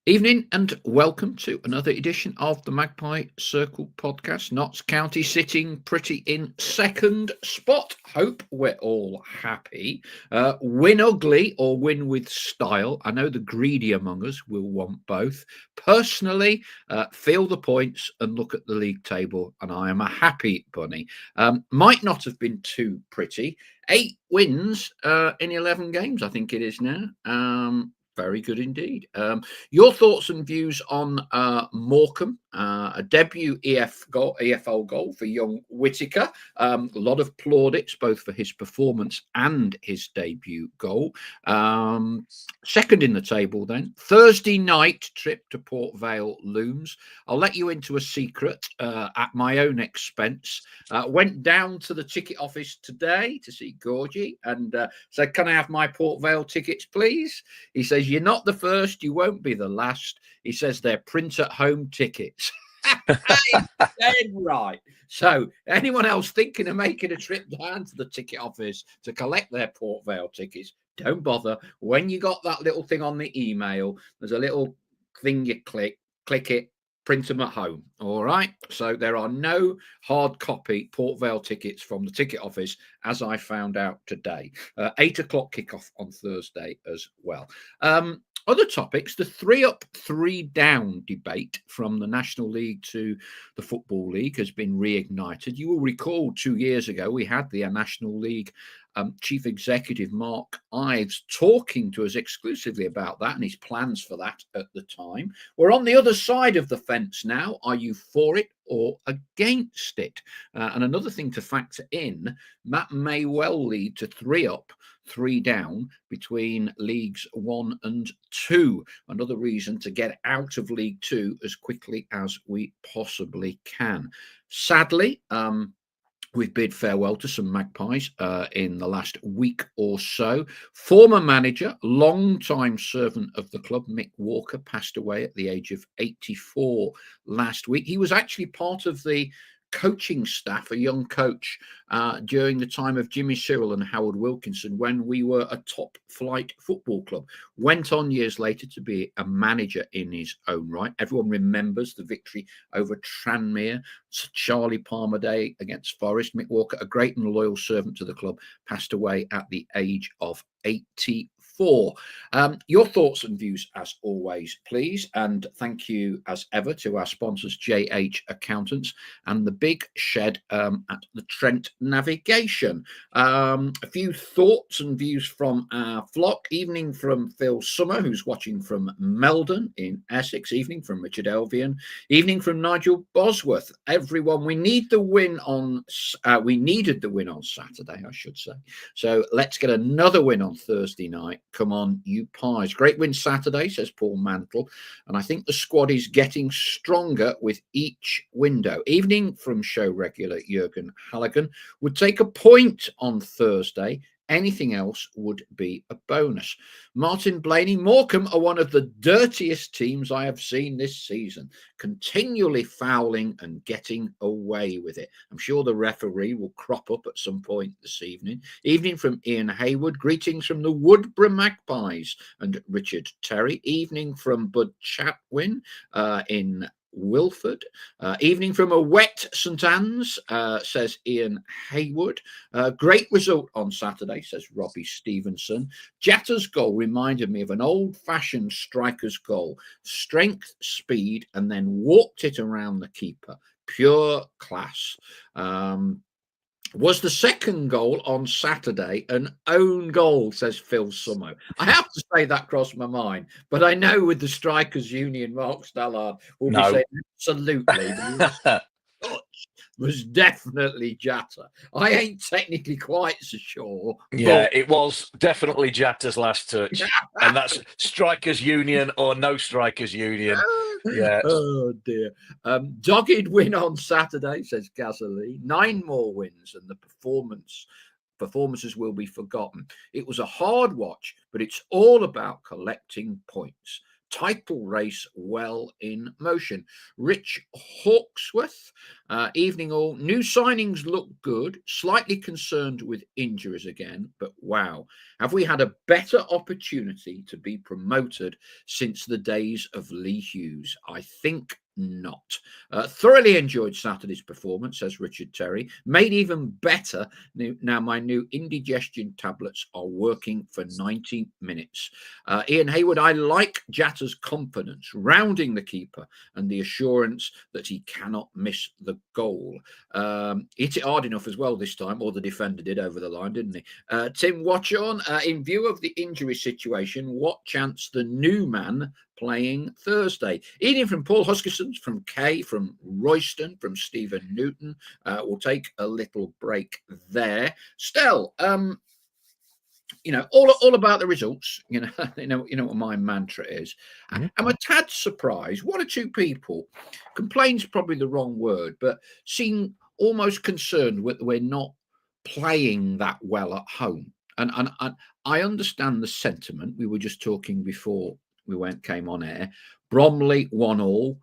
Evening and welcome to another edition of the Magpie Circle podcast. Notts County sitting pretty in second spot. Hope we're all happy. Win ugly or win with style. I know the greedy among us will want both. Personally, feel the points and look at the league table, and I am a happy bunny. Might not have been too pretty. 8 wins in 11 games, I think it is now. Very good indeed. Your thoughts and views on Morecambe, a debut EFL goal for young Whittaker. A lot of plaudits both for his performance and his debut goal. Second in the table then. Thursday night trip to Port Vale looms. I'll let you into a secret at my own expense. Went down to the ticket office today to see Gorgie and said, "Can I have my Port Vale tickets, please?" He says, "You're not the first, you won't be the last." He says they're print at home tickets. Dead right. So anyone else thinking of making a trip down to the ticket office to collect their Port Vale tickets, don't bother. When you got that little thing on the email, there's a little thing you click it, print them at home. All right. So there are no hard copy Port Vale tickets from the ticket office, as I found out today. 8 o'clock kickoff on Thursday as well. Other topics, the 3 up, 3 down debate from the National League to the Football League has been reignited. You will recall 2 years ago, we had the National League Chief Executive Mark Ives talking to us exclusively about that and his plans for that at the time. We're on the other side of the fence now. Are you for it or against it? And another thing to factor in, that may well lead to 3 up, 3 down between Leagues 1 and 2. Another reason to get out of League 2 as quickly as we possibly can. Sadly, we've bid farewell to some Magpies in the last week or so. Former manager, long-time servant of the club, Mick Walker, passed away at the age of 84 last week. He was actually part of the coaching staff, a young coach, during the time of Jimmy Cyril and Howard Wilkinson when we were a top flight football club. Went on years later to be a manager in his own right. Everyone remembers the victory over Tranmere, Charlie Palmer Day against Forest. Mick Walker, a great and loyal servant to the club, passed away at the age of 84. Your thoughts and views as always, please. And thank you as ever to our sponsors, JH Accountants and the Big Shed at the Trent Navigation. A few thoughts and views from our flock. Evening from Phil Summer, who's watching from Meldon in Essex. Evening from Richard Elvian. Evening from Nigel Bosworth. Everyone, we needed the win on Saturday, I should say. So let's get another win on Thursday night. Come on, you pies. Great win Saturday, says Paul Mantle. And I think the squad is getting stronger with each window. Evening from show regular Jurgen Halligan. Would take a point on Thursday. Anything else would be a bonus. Martin Blaney, Morecambe are one of the dirtiest teams I have seen this season, continually fouling and getting away with it. I'm sure the referee will crop up at some point this evening. Evening from Ian Hayward. Greetings from the Woodborough Magpies and Richard Terry. Evening from Bud Chatwin in Wilford. Evening from a wet St Anne's, says Ian Hayward. Great result on Saturday, says Robbie Stevenson. Jatta's goal reminded me of an old-fashioned striker's goal. Strength, speed, and then walked it around the keeper. Pure class. Was the second goal on Saturday an own goal, says Phil Summo. I have to say that crossed my mind, but I know with the Strikers Union, Mark Stallard will be saying absolutely. Was definitely Jatta. I ain't technically quite so sure. Yeah, it was definitely Jatta's last touch. And that's Strikers Union or no Strikers Union. Yeah. Oh, dear. Dogged win on Saturday, says Gazali. 9 more wins and the performances will be forgotten. It was a hard watch, but it's all about collecting points. title race well in motion. Rich Hawksworth, evening all. New signings look good. Slightly concerned with injuries again, but wow, have we had a better opportunity to be promoted since the days of Lee Hughes? I think not. Thoroughly enjoyed Saturday's performance, says Richard Terry. Made even better now my new indigestion tablets are working for 90 minutes. Ian Hayward, I like Jatta's confidence, rounding the keeper and the assurance that he cannot miss the goal. Hit it hard enough as well this time, or the defender did over the line, didn't he? Tim Watchon, in view of the injury situation, what chance the new man playing Thursday? Ian from Paul Huskinson, from Kay, from Royston, from Stephen Newton. We'll take a little break there. Stell, all about the results. You know what my mantra is. Mhm. I'm a tad surprised. One or two people, complain's probably the wrong word, but seem almost concerned we're not playing that well at home. And I understand the sentiment. We were just talking before we came on air. Bromley 1-1,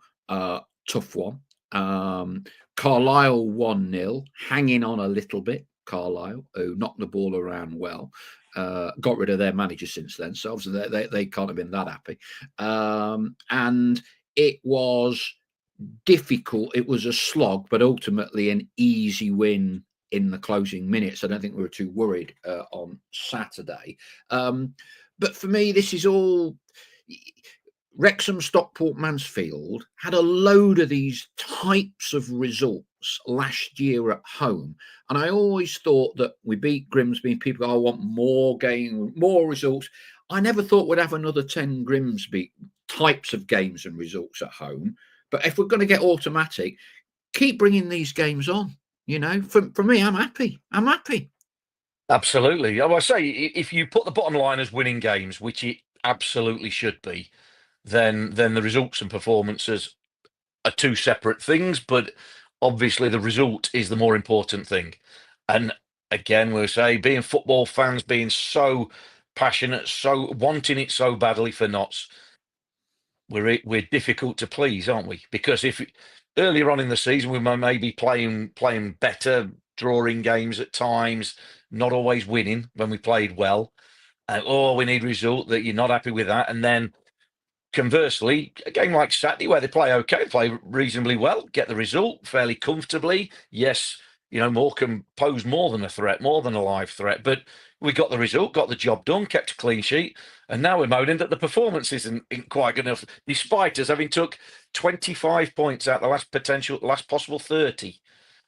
tough one. Carlisle 1-0, hanging on a little bit. Carlisle, who knocked the ball around well. Got rid of their manager since then, so obviously they can't have been that happy. And it was difficult. It was a slog, but ultimately an easy win in the closing minutes. I don't think we were too worried on Saturday. But for me, this is all. Wrexham, Stockport, Mansfield had a load of these types of results last year at home. And I always thought that we beat Grimsby, people go, I want more game, more results. I never thought we'd have another 10 Grimsby types of games and results at home. But if we're going to get automatic, keep bringing these games on. For me, I'm happy. Absolutely. I say, if you put the bottom line as winning games, which it absolutely should be, then the results and performances are two separate things, but obviously the result is the more important thing. And again, we'll say, being football fans, being so passionate, so wanting it so badly for Notts, we're difficult to please, aren't we? Because if earlier on in the season we may be playing better, drawing games at times, not always winning when we played well, we need a result, that you're not happy with that, and then conversely, a game like Saturday where they play reasonably well, get the result fairly comfortably. Yes, Morecambe posed more than a threat, more than a live threat, but we got the result, got the job done, kept a clean sheet, and now we're moaning that the performance isn't quite good enough, despite us having took 25 points out the last possible 30,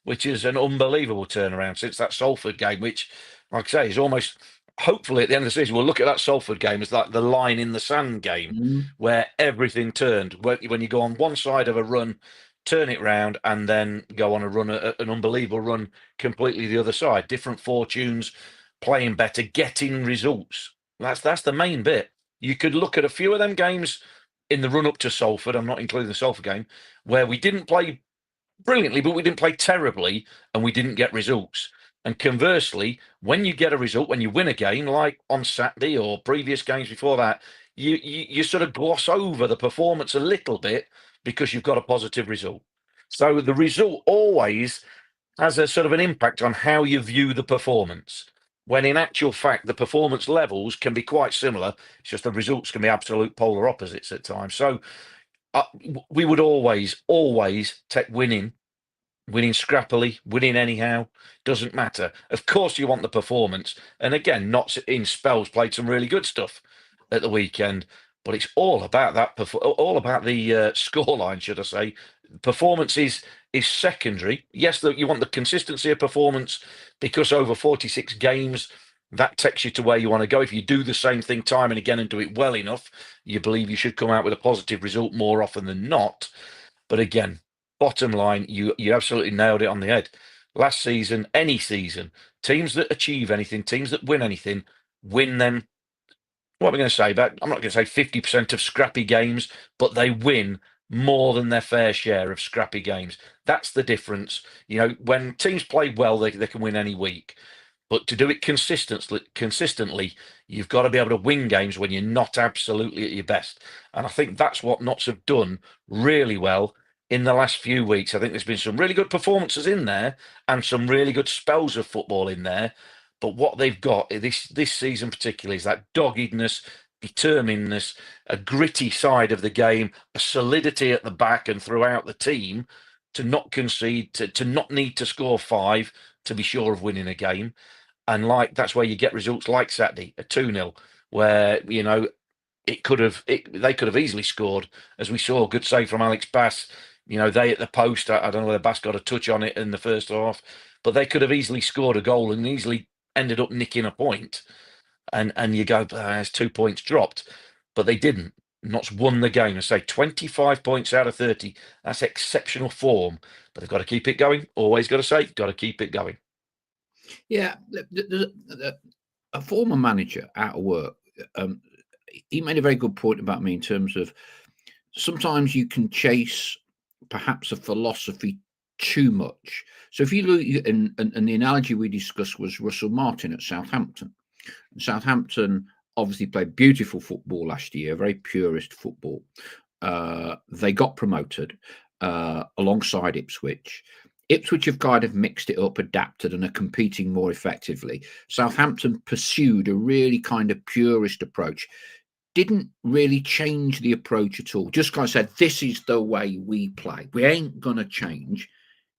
which is an unbelievable turnaround since that Salford game, which, like I say, is almost. Hopefully, at the end of the season, we'll look at that Salford game as like the line in the sand game, where everything turned. When you go on one side of a run, turn it round, and then go on a run, an unbelievable run, completely the other side. Different fortunes, playing better, getting results. That's the main bit. You could look at a few of them games in the run up to Salford. I'm not including the Salford game, where we didn't play brilliantly, but we didn't play terribly, and we didn't get results. And conversely, when you get a result, when you win a game, like on Saturday or previous games before that, you sort of gloss over the performance a little bit because you've got a positive result. So the result always has a sort of an impact on how you view the performance, when in actual fact, the performance levels can be quite similar. It's just the results can be absolute polar opposites at times. So we would always take winning scrappily, winning anyhow, doesn't matter. Of course, you want the performance. And again, Notts in spells played some really good stuff at the weekend, but it's all about that, all about the scoreline, should I say. Performance is secondary. Yes, you want the consistency of performance, because over 46 games, that takes you to where you want to go. If you do the same thing time and again and do it well enough, you believe you should come out with a positive result more often than not. But again, bottom line, you absolutely nailed it on the head. Last season, any season, teams that achieve anything, teams that win anything, win them. What am I going to say? I'm not going to say 50% of scrappy games, but they win more than their fair share of scrappy games. That's the difference. When teams play well, they can win any week. But to do it consistently, you've got to be able to win games when you're not absolutely at your best. And I think that's what Notts have done really well in the last few weeks. I think there's been some really good performances in there and some really good spells of football in there. But what they've got this season particularly is that doggedness, determinedness, a gritty side of the game, a solidity at the back and throughout the team to not concede, to not need to score five to be sure of winning a game. And that's where you get results like Saturday, a 2-0, where they could have easily scored, as we saw. Good save from Alex Bass. They at the post. I don't know whether Bass got a touch on it in the first half, but they could have easily scored a goal and easily ended up nicking a point. And you go, there's 2 points dropped, but they didn't. Notts won the game. And say 25 points out of 30. That's exceptional form, but they've got to keep it going. Always got to say, got to keep it going. Yeah, a former manager out of work, he made a very good point about me in terms of sometimes you can chase perhaps a philosophy too much. So if you look, and the analogy we discussed was Russell Martin at Southampton. Southampton obviously played beautiful football last year, very purist football. They got promoted alongside Ipswich. Ipswich have kind of mixed it up, adapted, and are competing more effectively. Southampton pursued a really kind of purist approach, didn't really change the approach at all. Just kind of said, this is the way we play. We ain't going to change.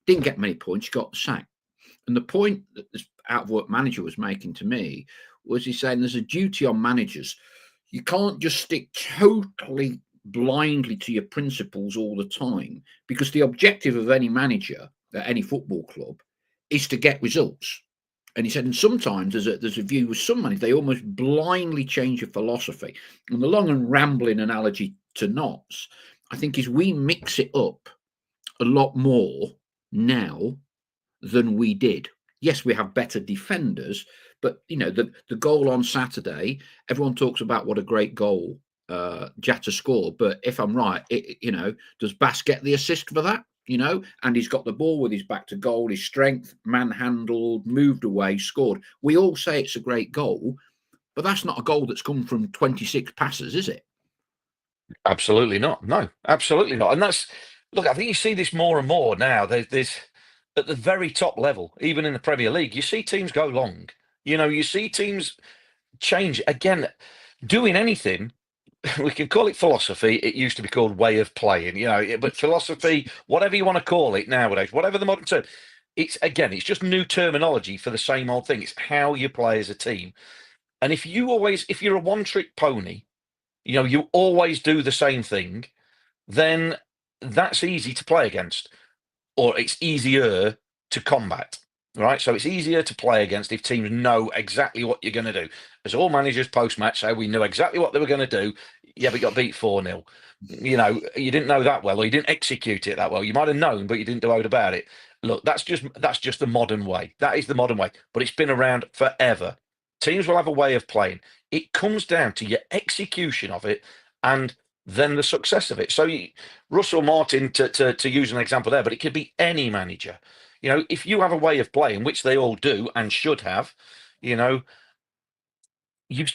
Didn't get many points, got the sack. And the point that this out-of-work manager was making to me was he's saying there's a duty on managers. You can't just stick totally blindly to your principles all the time, because the objective of any manager at any football club is to get results. And he said, and sometimes there's a view with some managers, they almost blindly change your philosophy. And the long and rambling analogy to Notts, I think, is we mix it up a lot more now than we did. Yes, we have better defenders, but the goal on Saturday, everyone talks about what a great goal Jatta scored. But if I'm right, does Bass get the assist for that? And he's got the ball with his back to goal, his strength, manhandled, moved away, scored. We all say it's a great goal, but that's not a goal that's come from 26 passes, is it? Absolutely not. No, absolutely not. And look, I think you see this more and more now. There's at the very top level, even in the Premier League, you see teams go long. You see teams change again, doing anything. We can call it philosophy. It used to be called way of playing, but philosophy, whatever you want to call it nowadays, whatever the modern term, it's just new terminology for the same old thing. It's how you play as a team. And if you're a one-trick pony, you always do the same thing, then that's easy to play against, or it's easier to combat. Right, so it's easier to play against if teams know exactly what you're going to do. As all managers post-match say, we knew exactly what they were going to do. Yeah, but got beat 4-0. You didn't know that well, or you didn't execute it that well. You might have known, but you didn't do out about it. Look, that's just the modern way. That is the modern way, but it's been around forever. Teams will have a way of playing. It comes down to your execution of it, and then the success of it. So Russell Martin, to use an example there, but it could be any manager. If you have a way of playing, which they all do and should have, you've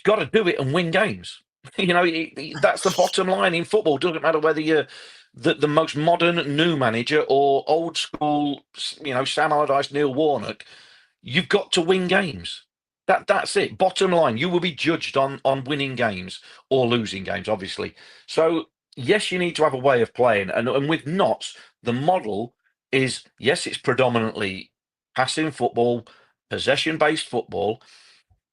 got to do it and win games. That's the bottom line in football. Doesn't matter whether you're the most modern new manager or old school, Sam Allardyce, Neil Warnock. You've got to win games. That's it. Bottom line, you will be judged on winning games or losing games, obviously. So yes, you need to have a way of playing, and with Notts, the model is, yes, it's predominantly passing football, possession-based football,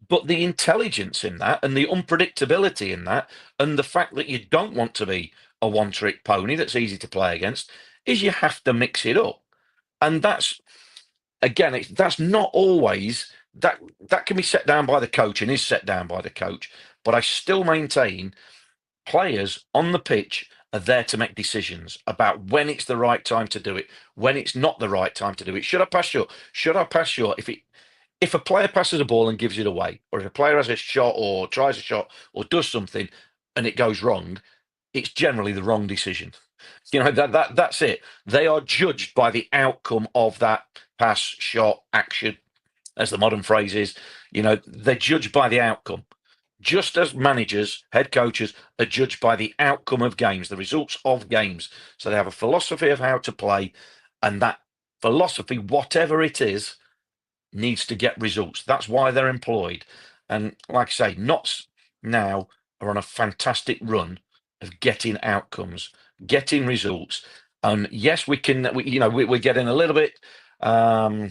but the intelligence in that and the unpredictability in that and the fact that you don't want to be a one-trick pony that's easy to play against is you have to mix it up. And that's not always that can be set down by the coach and is set down by the coach, but I still maintain players on the pitch are there to make decisions about when it's the right time to do it, when it's not the right time to do it. Should I pass short? Should I pass short? If a player passes a ball and gives it away, or if a player has a shot or tries a shot or does something and it goes wrong, it's generally the wrong decision. That's it. They are judged by the outcome of that pass, shot, action. as the modern phrase is. They're judged by the outcome. Just as managers, head coaches are judged by the outcome of games, the results of games. So they have a philosophy of how to play, and that philosophy, whatever it is, needs to get results. That's why they're employed. And like I say, Notts now are on a fantastic run of getting outcomes, getting results. And yes, we're getting a little bit, not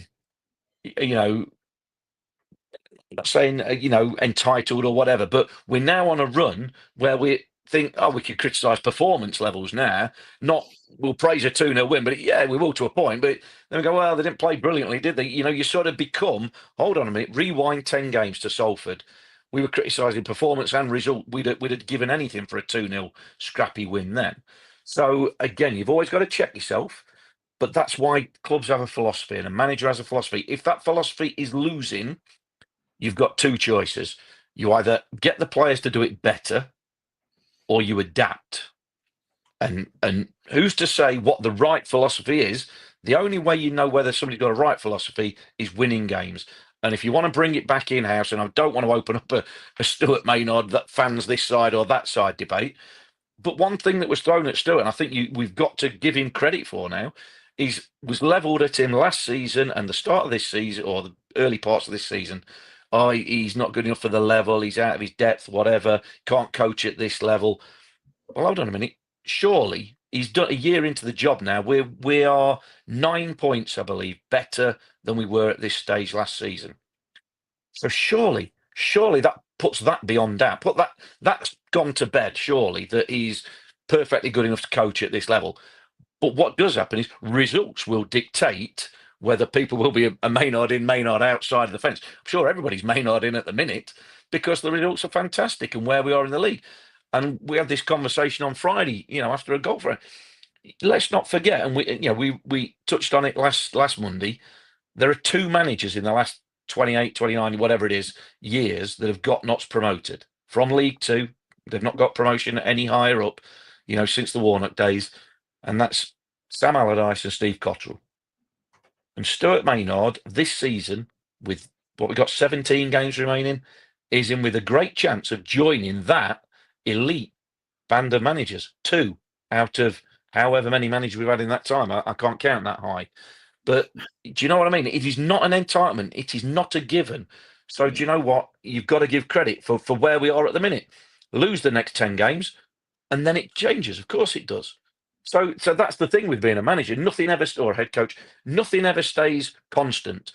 saying entitled or whatever, but we're now on a run where we think, oh, we could criticise performance levels now. Not we'll praise a 2-0 win, but yeah, we will to a point. But then we go, well, they didn't play brilliantly, did they? You sort of become. Hold on a minute. Rewind 10 games to Salford. We were criticising performance and result. We'd have given anything for a 2-0 scrappy win then. So again, you've always got to check yourself. But that's why clubs have a philosophy and a manager has a philosophy. If that philosophy is losing, you've got two choices. You either get the players to do it better or you adapt. And who's to say what the right philosophy is? The only way you know whether somebody's got a right philosophy is winning games. And if you want to bring it back in-house, and I don't want to open up a Stuart Maynard that fans this side or that side debate, but one thing that was thrown at Stuart, and I think we've got to give him credit for now, was levelled at him last season and the start of this season, or the early parts of this season. Oh, he's not good enough for the level. He's out of his depth, whatever. Can't coach at this level. Well, hold on a minute. Surely he's done a year into the job now. We are 9 points, I believe, better than we were at this stage last season. So surely that puts that beyond doubt. That's gone to bed. Surely that he's perfectly good enough to coach at this level. But what does happen is results will dictate whether people will be a Maynard in, Maynard outside of the fence. I'm sure everybody's Maynard in at the minute because the results are fantastic and where we are in the league. And we had this conversation on Friday, after a golf round. Let's not forget, and we touched on it last Monday. There are two managers in the last 28, 29, whatever it is, years that have got Notts promoted from League Two. They've not got promotion any higher up, since the Warnock days. And that's Sam Allardyce and Steve Cotterill. And Stuart Maynard this season, with what we've got 17 games remaining, is in with a great chance of joining that elite band of managers. 2 out of however many managers we've had in that time. I can't count that high. But do you know what I mean? It is not an entitlement. It is not a given. So do you know what? You've got to give credit for where we are at the minute. Lose the next 10 games, and then it changes. Of course it does. So that's the thing with being a manager. Nothing ever, or a head coach, nothing ever stays constant.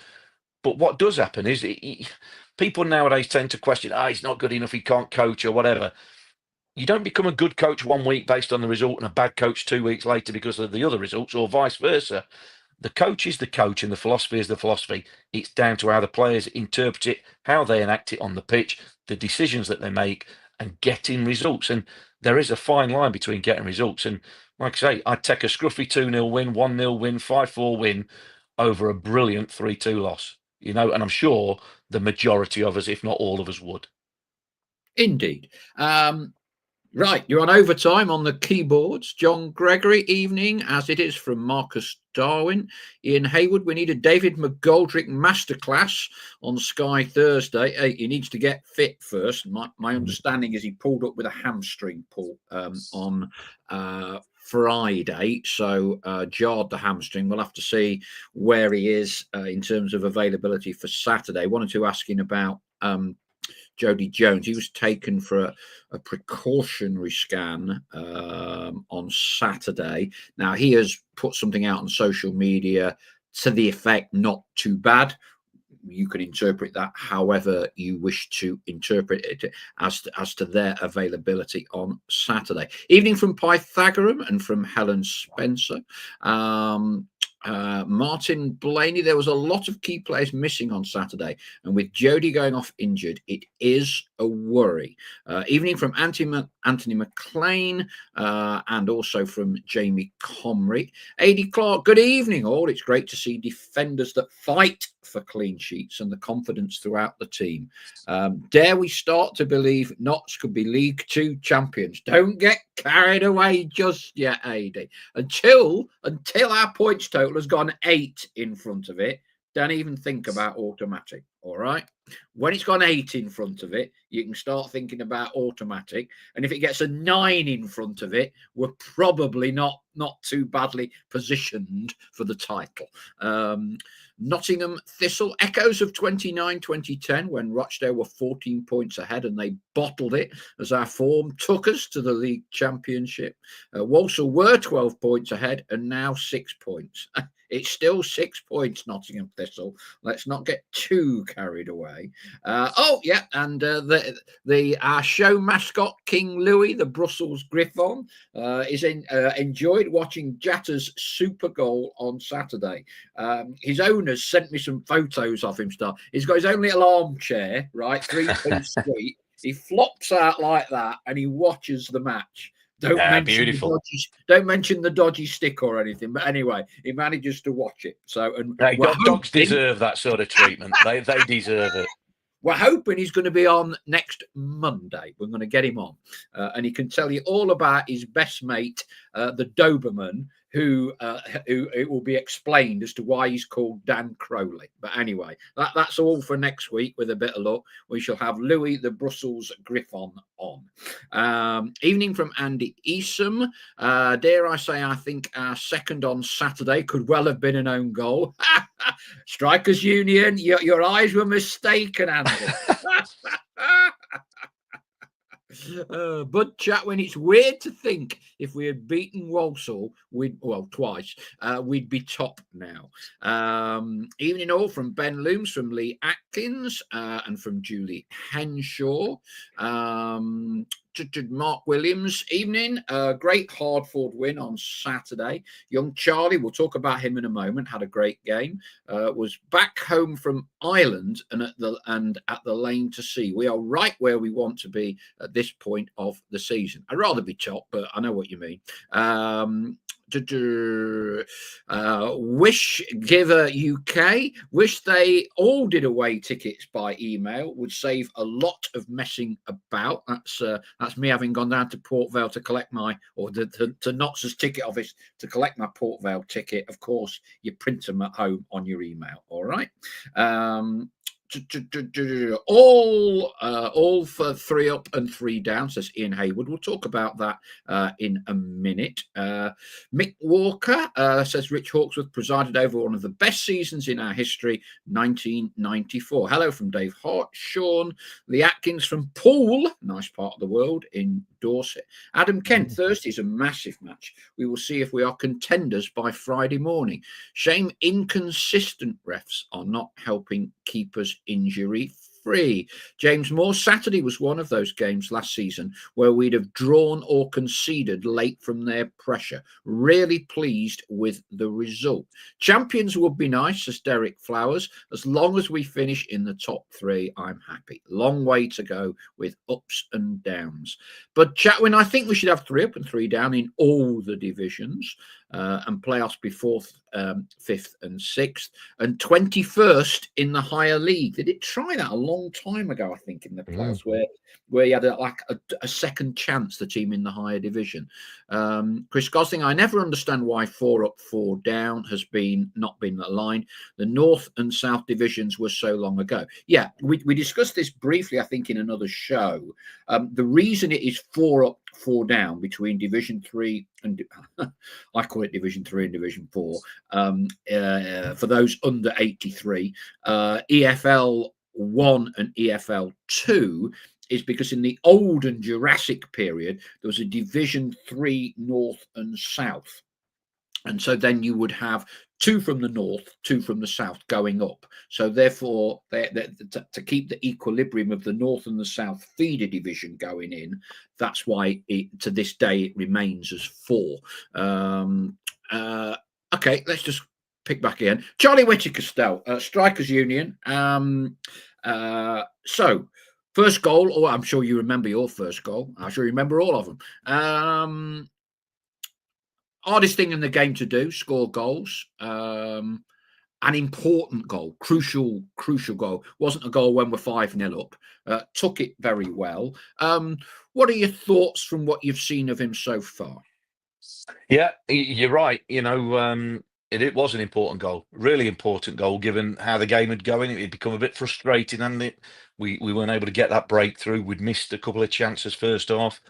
But what does happen is people nowadays tend to question, he's not good enough, he can't coach or whatever. You don't become a good coach 1 week based on the result and a bad coach 2 weeks later because of the other results, or vice versa. The coach is the coach and the philosophy is the philosophy. It's down to how the players interpret it, how they enact it on the pitch, the decisions that they make, and getting results. And there is a fine line between getting results. And like I say, I'd take a scruffy 2-0 win, 1-0 win, 5-4 win over a brilliant 3-2 loss. And I'm sure the majority of us, if not all of us, would. Indeed. Right, you're on overtime on the keyboards. John Gregory, evening, as it is from Marcus Darwin. Ian Haywood, we need a David McGoldrick masterclass on Sky Thursday. He needs to get fit first. My understanding is he pulled up with a hamstring pull on Friday, so jarred the hamstring. We'll have to see where he is in terms of availability for Saturday. Wanted to ask him about Jody Jones. He was taken for a precautionary scan on Saturday. Now, he has put something out on social media to the effect, not too bad. You could interpret that however you wish to interpret it as to their availability on Saturday. Evening from Pythagorean and from Helen Spencer. Martin Blaney, there was a lot of key players missing on Saturday, and with Jody going off injured, it is a worry. Evening from Anthony McLean and also from Jamie Comrie. Adi Clark, good evening all. It's great to see defenders that fight for clean sheets and the confidence throughout the team. Dare we start to believe Notts could be League Two champions? Don't get carried away just yet, Adi. Until our points total has gone 8 in front of it, Don't even think about automatic, all right? When it's got an 8 in front of it, you can start thinking about automatic. And if it gets a 9 in front of it, we're probably not too badly positioned for the title. Nottingham Thistle, echoes of 2010, when Rochdale were 14 points ahead and they bottled it as our form took us to the league championship. Walsall were 12 points ahead and now 6 points. It's still 6 points, Nottingham Thistle. Let's not get too carried away. And our show mascot, King Louis, the Brussels Griffon, enjoyed watching Jatta's super goal on Saturday. His owners sent me some photos of him. He's got his own little armchair, right, 3-piece suite. He flops out like that and he watches the match. Don't mention the dodgy stick or anything. But anyway, he manages to watch it. So, and dogs deserve that sort of treatment. They deserve it. We're hoping he's going to be on next Monday. We're going to get him on, and he can tell you all about his best mate, the Doberman, who it will be explained as to why he's called Dan Crowley. But anyway, that's all for next week. With a bit of luck, we shall have Louis the Brussels Griffon on. Evening from Andy Easom. Dare I say, I think our second on Saturday could well have been an own goal. Strikers Union, your eyes were mistaken, Andy. Bud Chatwin, it's weird to think if we had beaten Walsall, twice, we'd be top now. Evening all from Ben Looms, from Lee Atkins, and from Julie Henshaw. Mark Williams, evening. Great hard-fought win on Saturday. Young Charlie, we'll talk about him in a moment, had a great game. Was back home from Ireland and at the lane to see. We are right where we want to be at this point of the season. I'd rather be top, but I know what you mean. Wish Giver UK, wish they all did away tickets by email, would save a lot of messing about. That's me having gone down to Port Vale to collect to Knott's ticket office to collect my Port Vale ticket. Of course, you print them at home on your email. All right. All for 3 up and 3 down, says Ian Hayward. We'll talk about that in a minute. Mick Walker says Rich Hawksworth presided over one of the best seasons in our history, 1994. Hello from Dave Hart. Sean Lee Atkins from Poole, nice part of the world in Dorset. Adam Kent, Thursday's a massive match. We will see if we are contenders by Friday morning. Shame inconsistent refs are not helping keep us injury free. James Moore, Saturday was one of those games last season where we'd have drawn or conceded late from their pressure. Really pleased with the result. Champions would be nice, says Derek Flowers. As long as we finish in the top 3, I'm happy. Long way to go with ups and downs. But Chatwin, I think we should have 3 up and 3 down in all the divisions. And playoffs be 4th, 5th and 6th, and 21st in the higher league. They did try that a long time ago, I think, in the playoffs, where you had a second chance, the team in the higher division. Chris Gosling, I never understand why 4 up, 4 down has not been aligned. The North and South divisions were so long ago. Yeah, we discussed this briefly, I think, in another show. The reason it is 4 up, 4 down between Division 3 and I call it Division 3 and Division 4 for those under 83, EFL 1 and EFL 2 is because in the olden Jurassic period there was a Division 3 North and South. And so then you would have 2 from the north, 2 from the south going up. So therefore, to keep the equilibrium of the north and the south feeder division going in, that's why to this day it remains as 4. Okay, let's just pick back again. Charlie Whittaker, Strikers Union. So first goal, I'm sure you remember your first goal. I'm sure you remember all of them. Hardest thing in the game to do, score goals. An important goal, crucial goal. Wasn't a goal when we're 5-0 up. Took it very well. What are your thoughts from what you've seen of him so far? Yeah, you're right. You know, It was an important goal, really important goal, given how the game had going. It had become a bit frustrating, and we weren't able to get that breakthrough. We'd missed a couple of chances first half.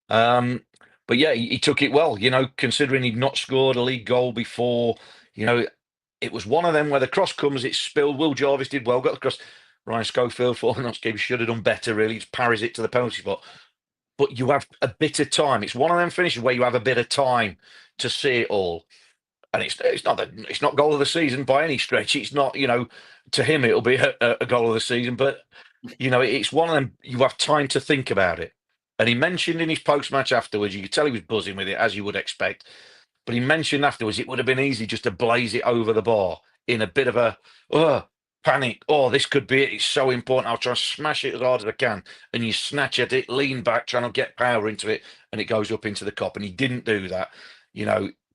But yeah, he took it well, considering he'd not scored a league goal before. It was one of them where the cross comes, it's spilled. Will Jarvis did well, got the cross. Ryan Schofield, falling off game, should have done better, really. He just parries it to the penalty spot. But you have a bit of time. It's one of them finishes where you have a bit of time to see it all. And it's not goal of the season by any stretch. It's not, to him it'll be a goal of the season, but it's one of them you have time to think about it. And he mentioned in his post match afterwards, you could tell he was buzzing with it, as you would expect. But he mentioned afterwards it would have been easy just to blaze it over the bar in a bit of a panic. Oh, this could be it. It's so important. I'll try and smash it as hard as I can. And you snatch at it, lean back, trying to get power into it, and it goes up into the cop. And he didn't do that.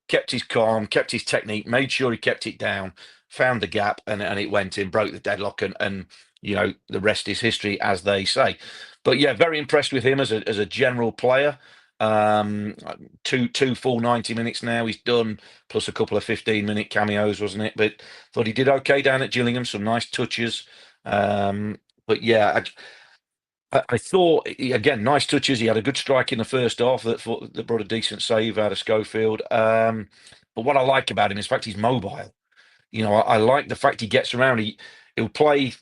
Kept his calm, kept his technique, made sure he kept it down, found the gap, and it went in, broke the deadlock, and the rest is history, as they say. But yeah, very impressed with him as a general player. Two full 90 minutes now he's done, plus a couple of 15-minute cameos, wasn't it? But thought he did okay down at Gillingham, some nice touches. But yeah, I thought, again, nice touches. He had a good strike in the first half that brought a decent save out of Schofield. But what I like about him is the fact he's mobile. I like the fact he gets around. He'll play.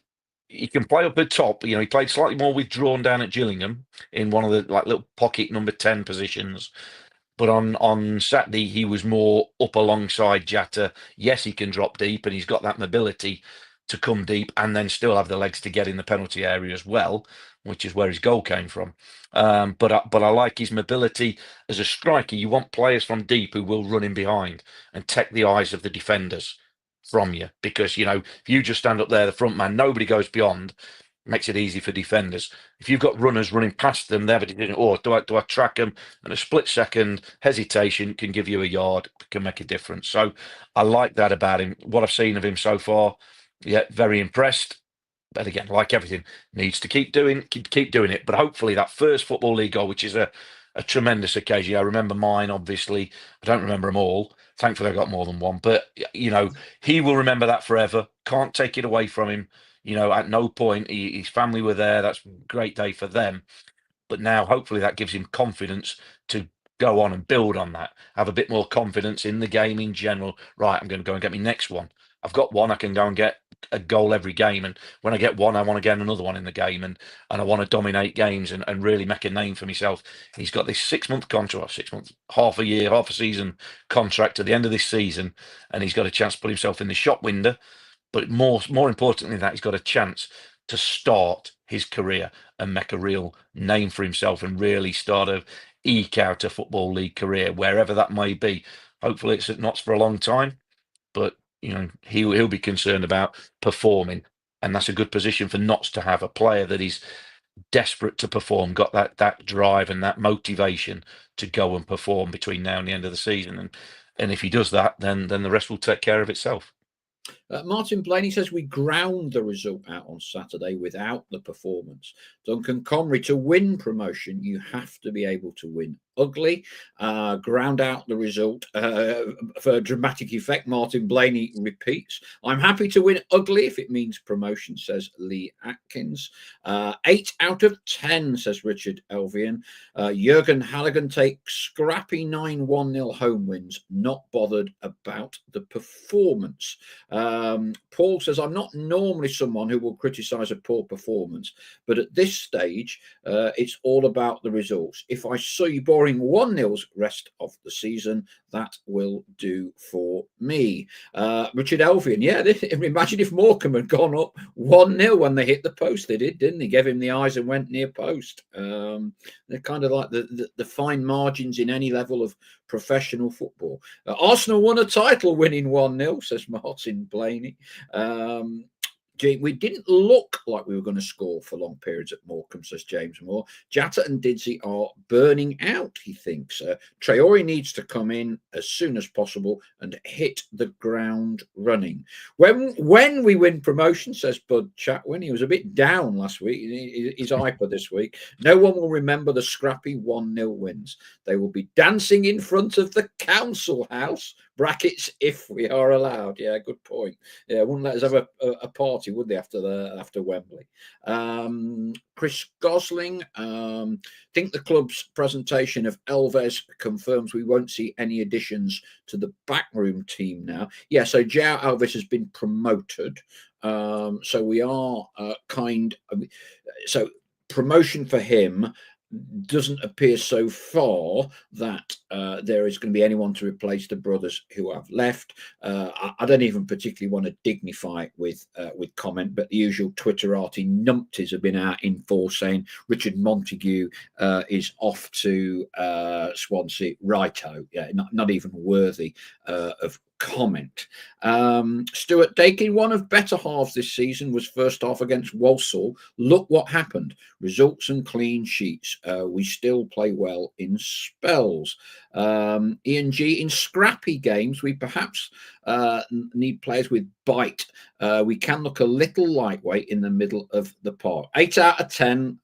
He can play up at top. He played slightly more withdrawn down at Gillingham in one of the little pocket number 10 positions. But on Saturday, he was more up alongside Jatta. Yes, he can drop deep, and he's got that mobility to come deep and then still have the legs to get in the penalty area as well, which is where his goal came from. But I like his mobility as a striker. You want players from deep who will run in behind and take the eyes of the defenders from you, because if you just stand up there, the front man, nobody goes beyond. Makes it easy for defenders. If you've got runners running past them, they're thinking, "Oh, do I track them?" And a split second hesitation can give you a yard, can make a difference. So I like that about him. What I've seen of him so far, yeah, very impressed. But again, like everything, needs to keep doing it. But hopefully that first Football League goal, which is a tremendous occasion. I remember mine, obviously. I don't remember them all. Thankfully, I got more than one. But, he will remember that forever. Can't take it away from him. At no point, his family were there. That's a great day for them. But now, hopefully, that gives him confidence to go on and build on that. Have a bit more confidence in the game in general. Right, I'm going to go and get my next one. I've got one. I can go and get a goal every game, and when I get one, I want to get another one in the game, and I want to dominate games and really make a name for myself. He's got this 6-month contract, 6 months, half a year, half a season contract at the end of this season, and he's got a chance to put himself in the shop window. But more importantly than that, he's got a chance to start his career and make a real name for himself and really start to eke out a Football League career, wherever that may be. Hopefully it's at Notts for a long time, but he'll be concerned about performing, and that's a good position for Notts to have, a player that is desperate to perform, got that drive and that motivation to go and perform between now and the end of the season. And if he does that, then the rest will take care of itself. Martin Blaney says we ground the result out on Saturday without the performance. Duncan Comrie, to win promotion, you have to be able to win ugly. Ground out the result for dramatic effect. Martin Blaney repeats, I'm happy to win ugly if it means promotion, says Lee Atkins. 8 out of 10, says Richard Elvian. Jurgen Halligan takes scrappy 9-1-0 home wins, not bothered about the performance. Paul says, I'm not normally someone who will criticise a poor performance, but at this stage, it's all about the results. If I see boring 1-0's rest of the season, that will do for me. Richard Elvian, yeah, imagine if Morecambe had gone up 1-0 when they hit the post. They did, didn't they? Gave him the eyes and went near post. They're kind of like the fine margins in any level of professional football. Arsenal won a title winning 1-0, says Martin Blaney. We didn't look like we were going to score for long periods at Morecambe, says James Moore. Jatta and Didsey are burning out, he thinks. Traore needs to come in as soon as possible and hit the ground running. When we win promotion, says Bud Chatwin, he was a bit down last week. He's hyper this week. No one will remember the scrappy 1-0 wins. They will be dancing in front of the council house, Brackets if we are allowed. Yeah, good point. Yeah, wouldn't let us have a party, would they, after Wembley? Chris Gosling, think the club's presentation of Elves confirms we won't see any additions to the backroom team now. Yeah, so João Alves has been promoted. So we are so promotion for him doesn't appear so far that there is going to be anyone to replace the brothers who have left. I don't even particularly want to dignify it with comment, but the usual Twitterati numpties have been out in force saying Richard Montague is off to Swansea. Righto, yeah, not even worthy of comment. Stuart Dakin, one of better halves this season was first half against Walsall. Look what happened. Results and clean sheets. We still play well in spells. Ian G, in scrappy games, we perhaps need players with bite. We can look a little lightweight in the middle of the park. 8 out of 10.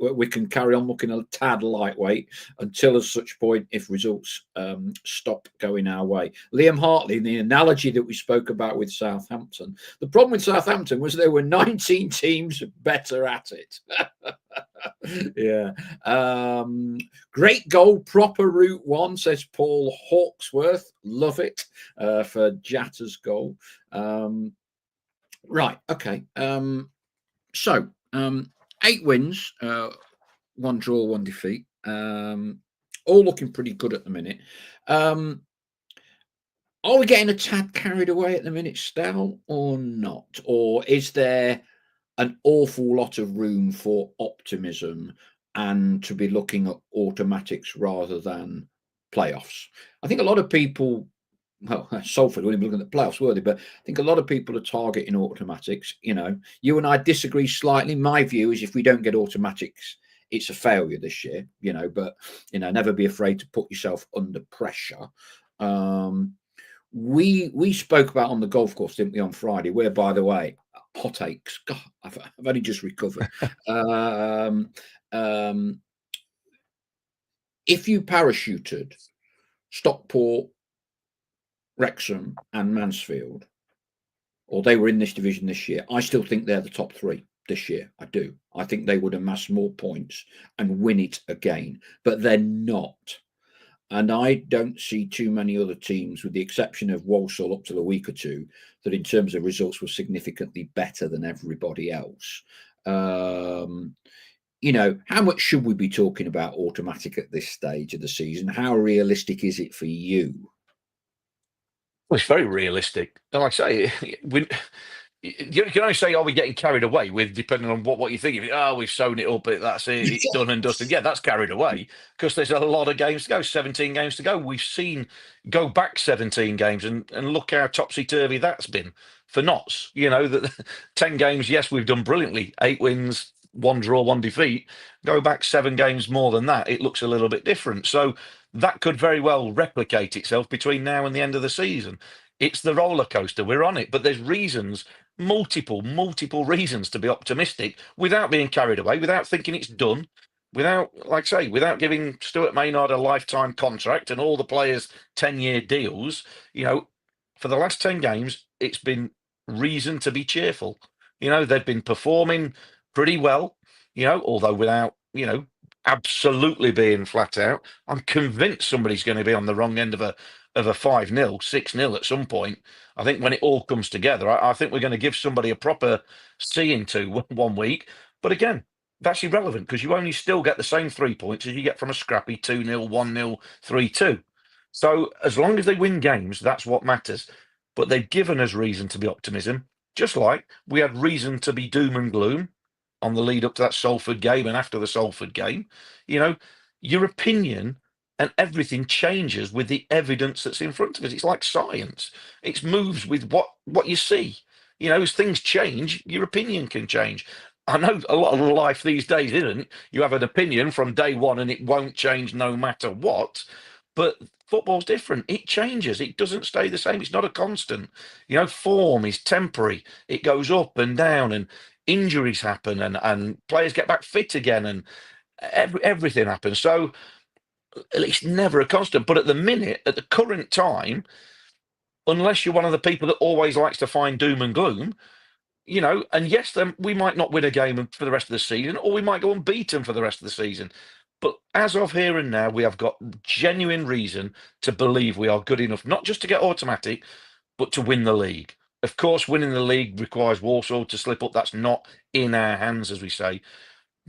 We can carry on looking a tad lightweight until at such point if results stop going our way. Liam Hartley, the analogy that we spoke about with Southampton. The problem with Southampton was there were 19 teams better at it. Yeah. Great goal, proper route one, says Paul Hawksworth. Love it for Jatta's goal. Right. Okay. So 8 wins, 1 draw, 1 defeat. All looking pretty good at the minute. Are we getting a tad carried away at the minute, Stell, or not? Or is there an awful lot of room for optimism and to be looking at automatics rather than playoffs? I think a lot of people, well, Salford weren't even looking at the playoffs, were they? But I think a lot of people are targeting automatics. You know, you and I disagree slightly. My view is if we don't get automatics, it's a failure this year, you know, but, you know, never be afraid to put yourself under pressure. We spoke about on the golf course, didn't we, on Friday, where, by the way, hot aches. God, I've only just recovered. If you parachuted Stockport, Wrexham and Mansfield, or they were in this division this year, I still think they're the top 3 this year. I do. I think they would amass more points and win it again, but they're not. And I don't see too many other teams, with the exception of Walsall up till a week or two, that in terms of results were significantly better than everybody else. You know, how much should we be talking about automatic at this stage of the season? How realistic is it for you? Well, it's very realistic. And like I say, you can only say, are we getting carried away with, depending on what you think. If we've sewn it up, that's it, it's done and dusted. Yeah, that's carried away because there's a lot of games to go, 17 games to go. We've seen go back 17 games and look how topsy-turvy that's been for Notts. You know, that 10 games, yes, we've done brilliantly. 8 wins, 1 draw, 1 defeat. Go back 7 games more than that, it looks a little bit different. So that could very well replicate itself between now and the end of the season. It's the roller coaster. We're on it, but there's reasons, multiple reasons to be optimistic without being carried away, without thinking it's done, without, like I say, without giving Stuart Maynard a lifetime contract and all the players 10-year deals. You know, for the last 10 games, it's been reason to be cheerful. You know, they've been performing pretty well, you know, although without, you know, absolutely being flat out. I'm convinced somebody's going to be on the wrong end of a 5-0, 6-0 at some point. I think when it all comes together, I think we're going to give somebody a proper seeing to 1 week. But again, that's irrelevant because you only still get the same 3 points as you get from a scrappy 2-0, 1-0, 3-2. So as long as they win games, that's what matters. But they've given us reason to be optimism, just like we had reason to be doom and gloom on the lead up to that Salford game and after the Salford game. You know, your opinion and everything changes with the evidence that's in front of us. It's like science. It moves with what you see. You know, as things change, your opinion can change. I know a lot of life these days isn't. You have an opinion from day one and it won't change no matter what. But football's different. It changes. It doesn't stay the same. It's not a constant. You know, form is temporary. It goes up and down, and injuries happen, and players get back fit again, and everything happens. So It's never a constant. But at the minute, at the current time, unless you're one of the people that always likes to find doom and gloom, and yes, then we might not win a game for the rest of the season, or we might go unbeaten for the rest of the season. But as of here and now, we have got genuine reason to believe we are good enough, not just to get automatic, but to win the league. Of course, winning the league requires Walsall to slip up. That's not in our hands, as we say.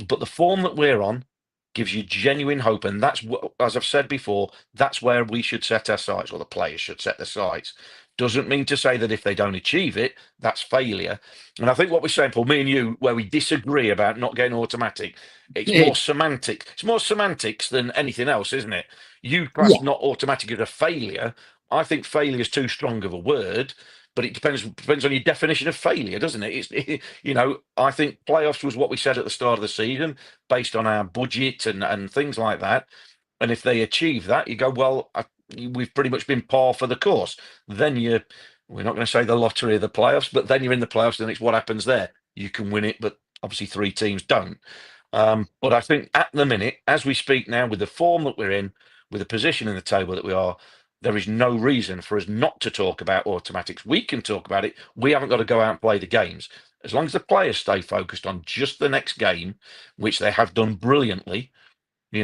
But the form that we're on gives you genuine hope. And that's what, as I've said before, that's where we should set our sights, or the players should set their sights. Doesn't mean to say that if they don't achieve it, that's failure. And I think what we're saying, Paul, me and you, where we disagree about not getting automatic, it's more semantic. It's more semantics than anything else, isn't it? You class not automatic as a failure. I think failure is too strong of a word, but it depends on your definition of failure, doesn't it? I think playoffs was what we said at the start of the season, based on our budget and things like that. And if they achieve that, you go, well, we've pretty much been par for the course. Then we're not going to say the lottery of the playoffs, but then you're in the playoffs, and it's what happens there. You can win it, but obviously 3 teams don't. But I think at the minute, as we speak now, with the form that we're in, with the position in the table that we are, there is no reason for us not to talk about automatics. We can talk about it. We haven't got to go out and play the games. As long as the players stay focused on just the next game, which they have done brilliantly, they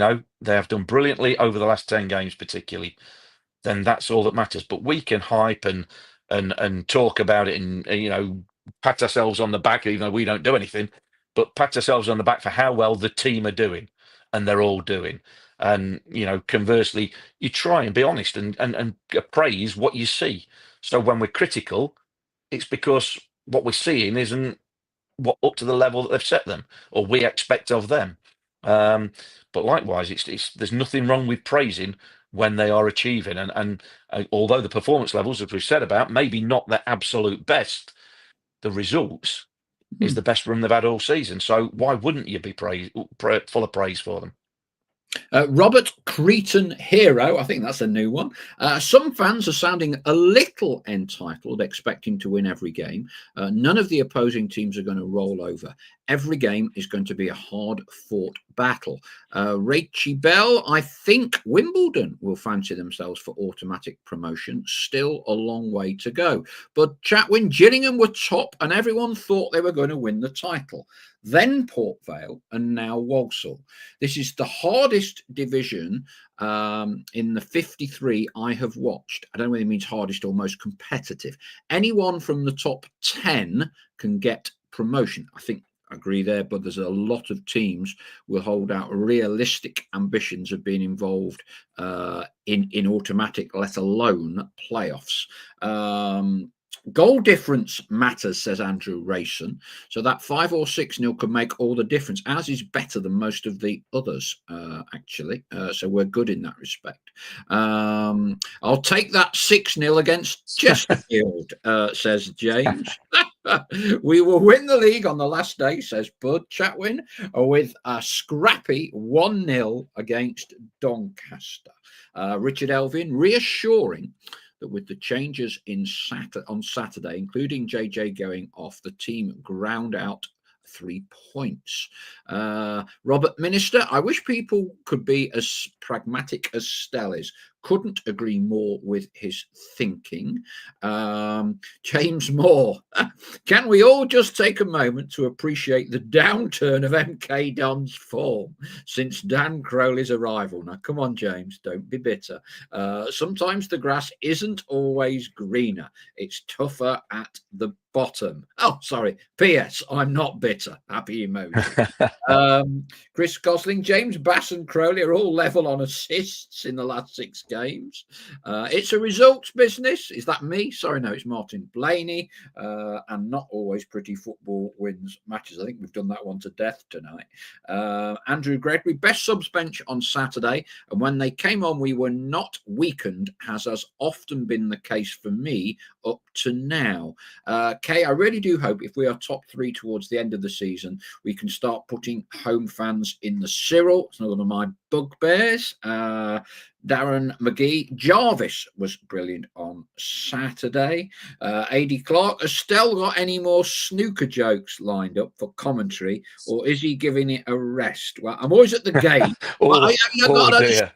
have done brilliantly over the last 10 games, particularly, then that's all that matters. But we can hype and talk about it and, pat ourselves on the back, even though we don't do anything, but pat ourselves on the back for how well the team are doing, and they're all doing. And, conversely, you try and be honest and appraise what you see. So when we're critical, it's because what we're seeing isn't what up to the level that they've set them or we expect of them. But likewise, there's nothing wrong with praising when they are achieving. And although the performance levels, as we've said about, maybe not their absolute best, the results is the best run they've had all season. So why wouldn't you be full of praise for them? Robert Cretan Hero, I think that's a new one. Some fans are sounding a little entitled, expecting to win every game. None of the opposing teams are going to roll over. Every game is going to be a hard-fought battle. Rachie Bell, I think Wimbledon will fancy themselves for automatic promotion. Still a long way to go. But Chatwin, Gillingham were top and everyone thought they were going to win the title. Then Port Vale and now Walsall. This is the hardest division in the 53 I have watched. I don't know whether it means hardest or most competitive. Anyone from the top 10 can get promotion. I think I agree there, but there's a lot of teams will hold out realistic ambitions of being involved in automatic, let alone playoffs. Goal difference matters, says Andrew Rayson. So that 5 or 6-0 could make all the difference. Ours is better than most of the others, actually. So we're good in that respect. I'll take that 6-0 against Chesterfield, says James. We will win the league on the last day, says Bud Chatwin, with a scrappy 1-0 against Doncaster. Richard Elvin reassuring that with the changes on Saturday, including JJ going off, the team ground out 3 points. Robert Minister, I wish people could be as pragmatic as Stell is. Couldn't agree more with his thinking. James Moore, can we all just take a moment to appreciate the downturn of MK Don's form since Dan Crowley's arrival? Now, come on, James, don't be bitter. Sometimes the grass isn't always greener. It's tougher at the bottom. Oh, sorry. P.S. I'm not bitter. Happy emoji. Chris Gosling, James Bass and Crowley are all level on assists in the last 6 games. It's a results business. Is that me? Sorry, no, it's Martin Blaney. And not always pretty football wins matches. I think we've done that one to death tonight. Andrew Gregory, best subs bench on Saturday. And when they came on, we were not weakened, as has often been the case for me up to now. Kay, I really do hope if we are top three towards the end of the season, we can start putting home fans in the Cyril. It's another of my bugbears. Darren McGee. Jarvis was brilliant on Saturday. AD Clark, has Stell got any more snooker jokes lined up for commentary, or is he giving it a rest? Well, I'm always at the gate. Oh, You oh got dear.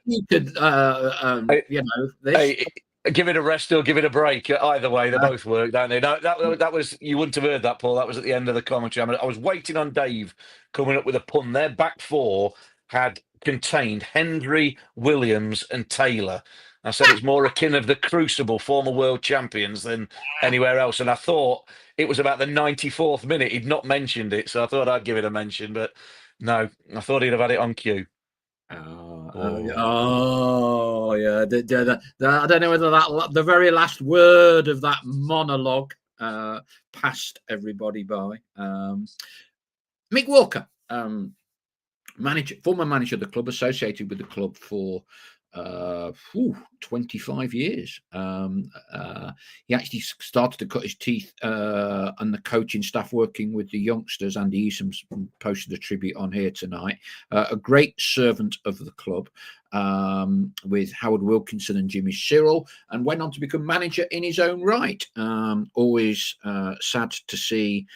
this. Hey, give it a rest or give it a break. Either way, they both work, don't they? No, that was, you wouldn't have heard that, Paul. That was at the end of the commentary. I was waiting on Dave coming up with a pun. Their back four had contained Hendry, Williams, and Taylor. I said it's more akin of the Crucible, former world champions, than anywhere else. And I thought it was about the 94th minute he'd not mentioned it, so I thought I'd give it a mention. But no, I thought he'd have had it on cue. Yeah. I don't know whether that the very last word of that monologue passed everybody by. Mick Walker, former manager of the club, associated with the club for 25 years. He actually started to cut his teeth and the coaching staff working with the youngsters. Andy Easom posted a tribute on here tonight. A great servant of the club, with Howard Wilkinson and Jimmy Cyril, and went on to become manager in his own right. Always sad to see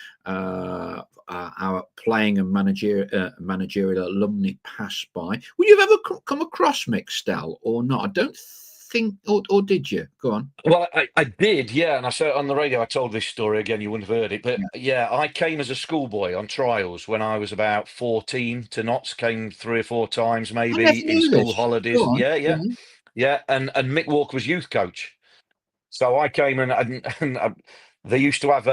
our playing and managerial alumni pass by. Would you have ever come across Mick Stell or not? I don't think, or did you? Go on. Well, I did, yeah, and I said on the radio. I told this story again. You wouldn't have heard it, but yeah, I came as a schoolboy on trials when I was about 14 to Notts. Came 3 or 4 times, maybe in school holidays. Yeah. And Mick Walker was youth coach, so I came and they used to have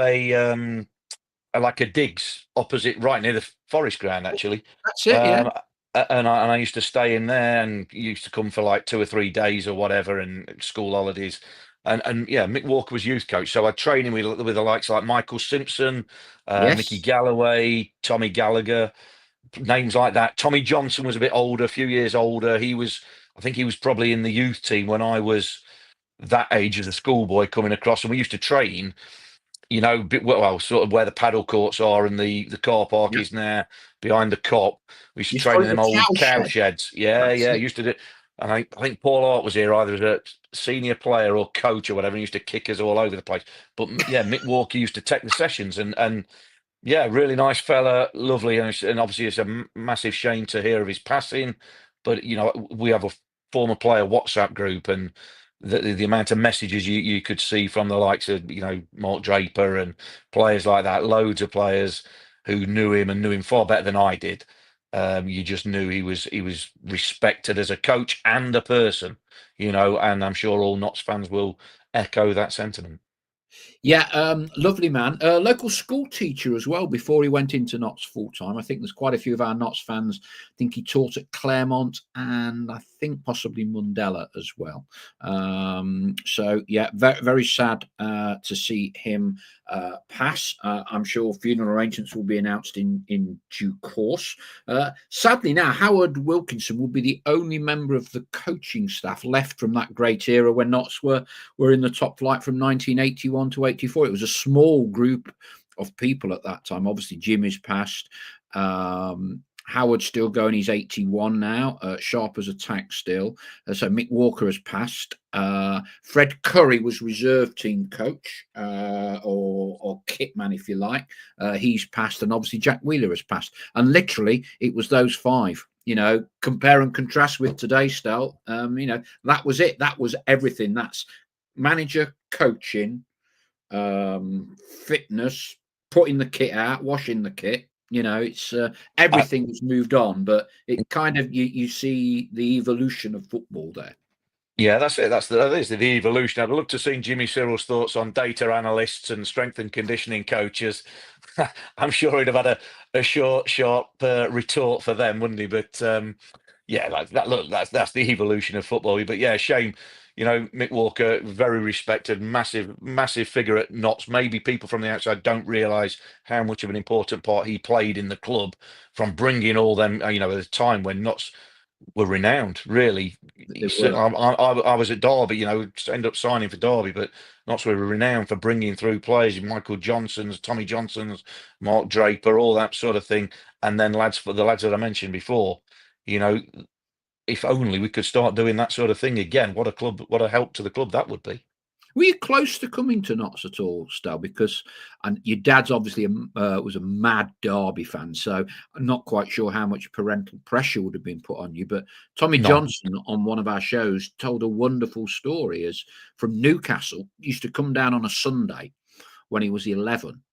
like a digs opposite, right near the forest ground, actually. That's it, yeah. And I used to stay in there and used to come for like 2 or 3 days or whatever, and school holidays. And yeah, Mick Walker was youth coach, so I trained him with the likes like Michael Simpson, Mickey Galloway, Tommy Gallagher, names like that. Tommy Johnson was a bit older, a few years older. I think he was probably in the youth team when I was that age as a schoolboy coming across, and we used to train, well, sort of where the paddle courts are and the car park is now behind the cop. We used to train in them old cow sheds. Yeah. Used to do. And I think Paul Hart was here either as a senior player or coach or whatever. And he used to kick us all over the place. But yeah, Mick Walker used to take the sessions, and yeah, really nice fella, lovely, and obviously it's a massive shame to hear of his passing. But we have a former player WhatsApp group, and the amount of messages you could see from the likes of Mark Draper and players like that, loads of players who knew him and knew him far better than I did. You just knew he was respected as a coach and a person, and I'm sure all Notts fans will echo that sentiment. Yeah, lovely man. Local school teacher as well before he went into Notts full time. I think there's quite a few of our Notts fans think he taught at Claremont and I think possibly Mundella as well. So yeah, very, very sad to see him pass. I'm sure funeral arrangements will be announced in due course. Sadly now, Howard Wilkinson will be the only member of the coaching staff left from that great era when Notts were in the top flight from 1981 to 84. It was a small group of people at that time. Obviously, Jim is passed. Howard's still going. He's 81 now. Sharp as a tack still. So Mick Walker has passed. Fred Curry was reserve team coach or kit man, if you like. He's passed. And obviously Jack Wheeler has passed. And literally, it was those 5. Compare and contrast with today, Stel. That was it. That was everything. That's manager, coaching, fitness, putting the kit out, washing the kit. It's everything has moved on, but it kind of you see the evolution of football there. Yeah, that's it. That is the evolution. I'd love to see Jimmy Cyril's thoughts on data analysts and strength and conditioning coaches. I'm sure he'd have had a short, sharp retort for them, wouldn't he? But yeah, like that. Look, that's the evolution of football. But yeah, shame. Mick Walker, very respected, massive figure at Notts. Maybe people from the outside don't realise how much of an important part he played in the club, from bringing all them, at a time when Notts were renowned, really. They were. I was at Derby, ended up signing for Derby, but Notts were renowned for bringing through players, Michael Johnson's, Tommy Johnson's, Mark Draper, all that sort of thing, and then the lads that I mentioned before. You know, if only we could start doing that sort of thing again. What a help to the club that would be. Were you close to coming to Notts at all, Stal? Because and your dad's obviously was a mad Derby fan, so I'm not quite sure how much parental pressure would have been put on you. But Tommy None. Johnson on one of our shows told a wonderful story as from Newcastle, used to come down on a Sunday when he was 11.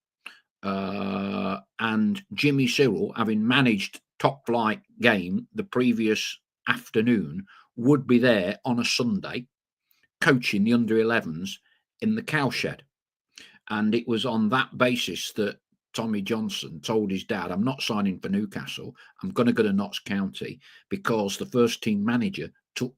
And Jimmy Cyril, having managed top flight game the previous afternoon, would be there on a Sunday coaching the under 11s in the cowshed. And it was on that basis that Tommy Johnson told his dad, I'm not signing for Newcastle. I'm going to go to Notts County because the first team manager took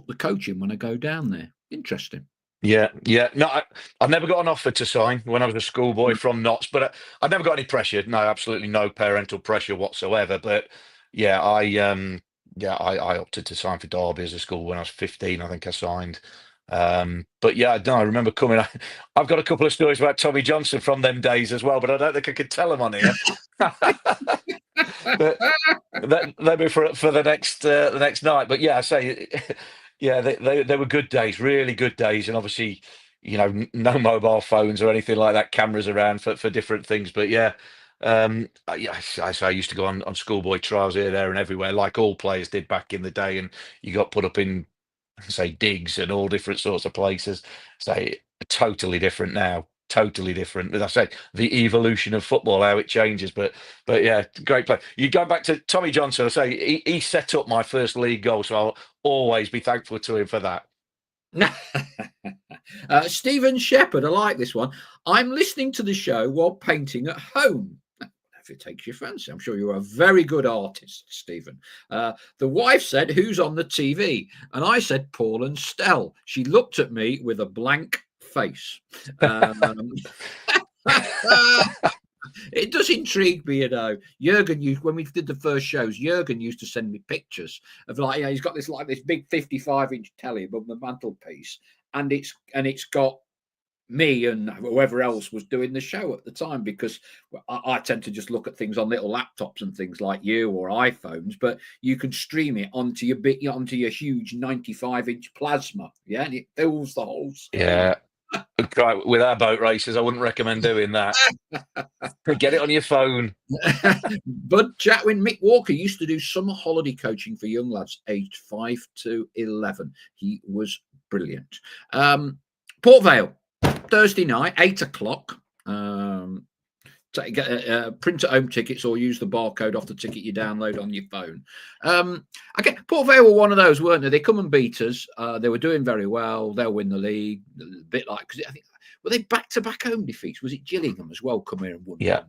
the coaching when I go down there. Interesting. Yeah, yeah. No, I never got an offer to sign when I was a schoolboy from Notts, but I never got any pressure. No, absolutely no parental pressure whatsoever. But yeah, I opted to sign for Derby as a school when I was 15. I think I signed. But yeah, no, I remember coming. I've got a couple of stories about Tommy Johnson from them days as well, but I don't think I could tell them on here. But that'll be for the next night. But yeah, I say, yeah, they were good days, really good days, and obviously, no mobile phones or anything like that, cameras around for different things. But yeah, yeah, I say I used to go on schoolboy trials here, there, and everywhere, like all players did back in the day, and you got put up in say digs and all different sorts of places. Say totally different now. Totally different. As I say, the evolution of football, how it changes. But yeah, great play. You go back to Tommy Johnson. I say he set up my first league goal, so I'll always be thankful to him for that. Stephen Shepherd, I like this one. I'm listening to the show while painting at home. If it takes your fancy, I'm sure you're a very good artist, Stephen. The wife said, "Who's on the TV?" And I said, "Paul and Stell." She looked at me with a blank face. It does intrigue me, Jurgen when we did the first shows, Jurgen used to send me pictures of he's got this big 55-inch telly above the mantelpiece, and it's got me and whoever else was doing the show at the time, because I tend to just look at things on little laptops and things like you or iPhones, but you can stream it onto your huge 95-inch plasma, yeah, and it fills the whole screen. Yeah. With our boat races, I wouldn't recommend doing that. Get it on your phone. Bud Chatwin, Mick Walker used to do summer holiday coaching for young lads aged 5 to 11. He was brilliant. Port Vale, Thursday night, 8 o'clock. Print at home tickets or use the barcode off the ticket you download on your phone. Port Vale were one of those, weren't they? They come and beat us. They were doing very well. They'll win the league. A bit like, because I think, were they back-to-back home defeats? Was it Gillingham as well come here and won? Yeah.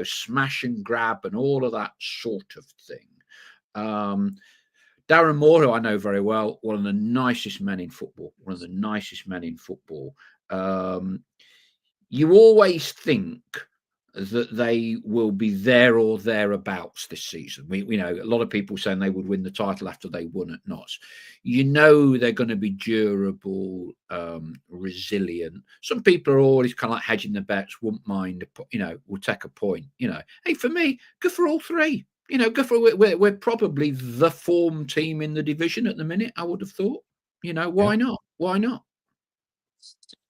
Smash and grab and all of that sort of thing. Darren Moore, who I know very well, one of the nicest men in football. You always think that they will be there or thereabouts this season. We know a lot of people saying they would win the title after they won at Notts. They're going to be durable, resilient. Some people are always kind of like hedging the bets, wouldn't mind, we'll take a point. Hey, for me, go for all three. We're probably the form team in the division at the minute, I would have thought. Why not? Why not?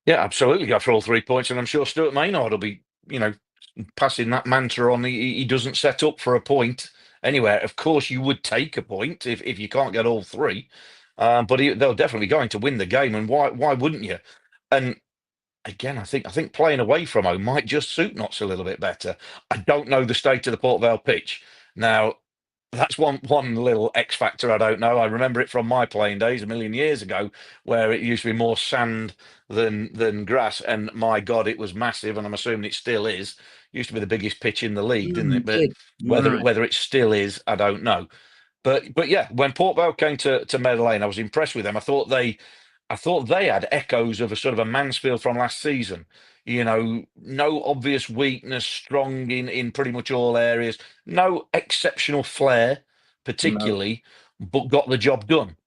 Yeah, absolutely. Go for all 3 points, and I'm sure Stuart Maynard will be, passing that mantra on. He doesn't set up for a point anywhere. Of course, you would take a point if you can't get all three, but they're definitely going to win the game. And why wouldn't you? And again, I think playing away from home might just suit Notts a little bit better. I don't know the state of the Port Vale pitch now. That's one little X factor I don't know. I remember it from my playing days a million years ago, where it used to be more sand than grass, and my God, it was massive, and I'm assuming it still is. Used to be the biggest pitch in the league, didn't it? But whether it still is, I don't know. But yeah, when Port Vale came to Meadow Lane, I was impressed with them. I thought they had echoes of a sort of a Mansfield from last season. No obvious weakness, strong in pretty much all areas, no exceptional flair, particularly, but got the job done.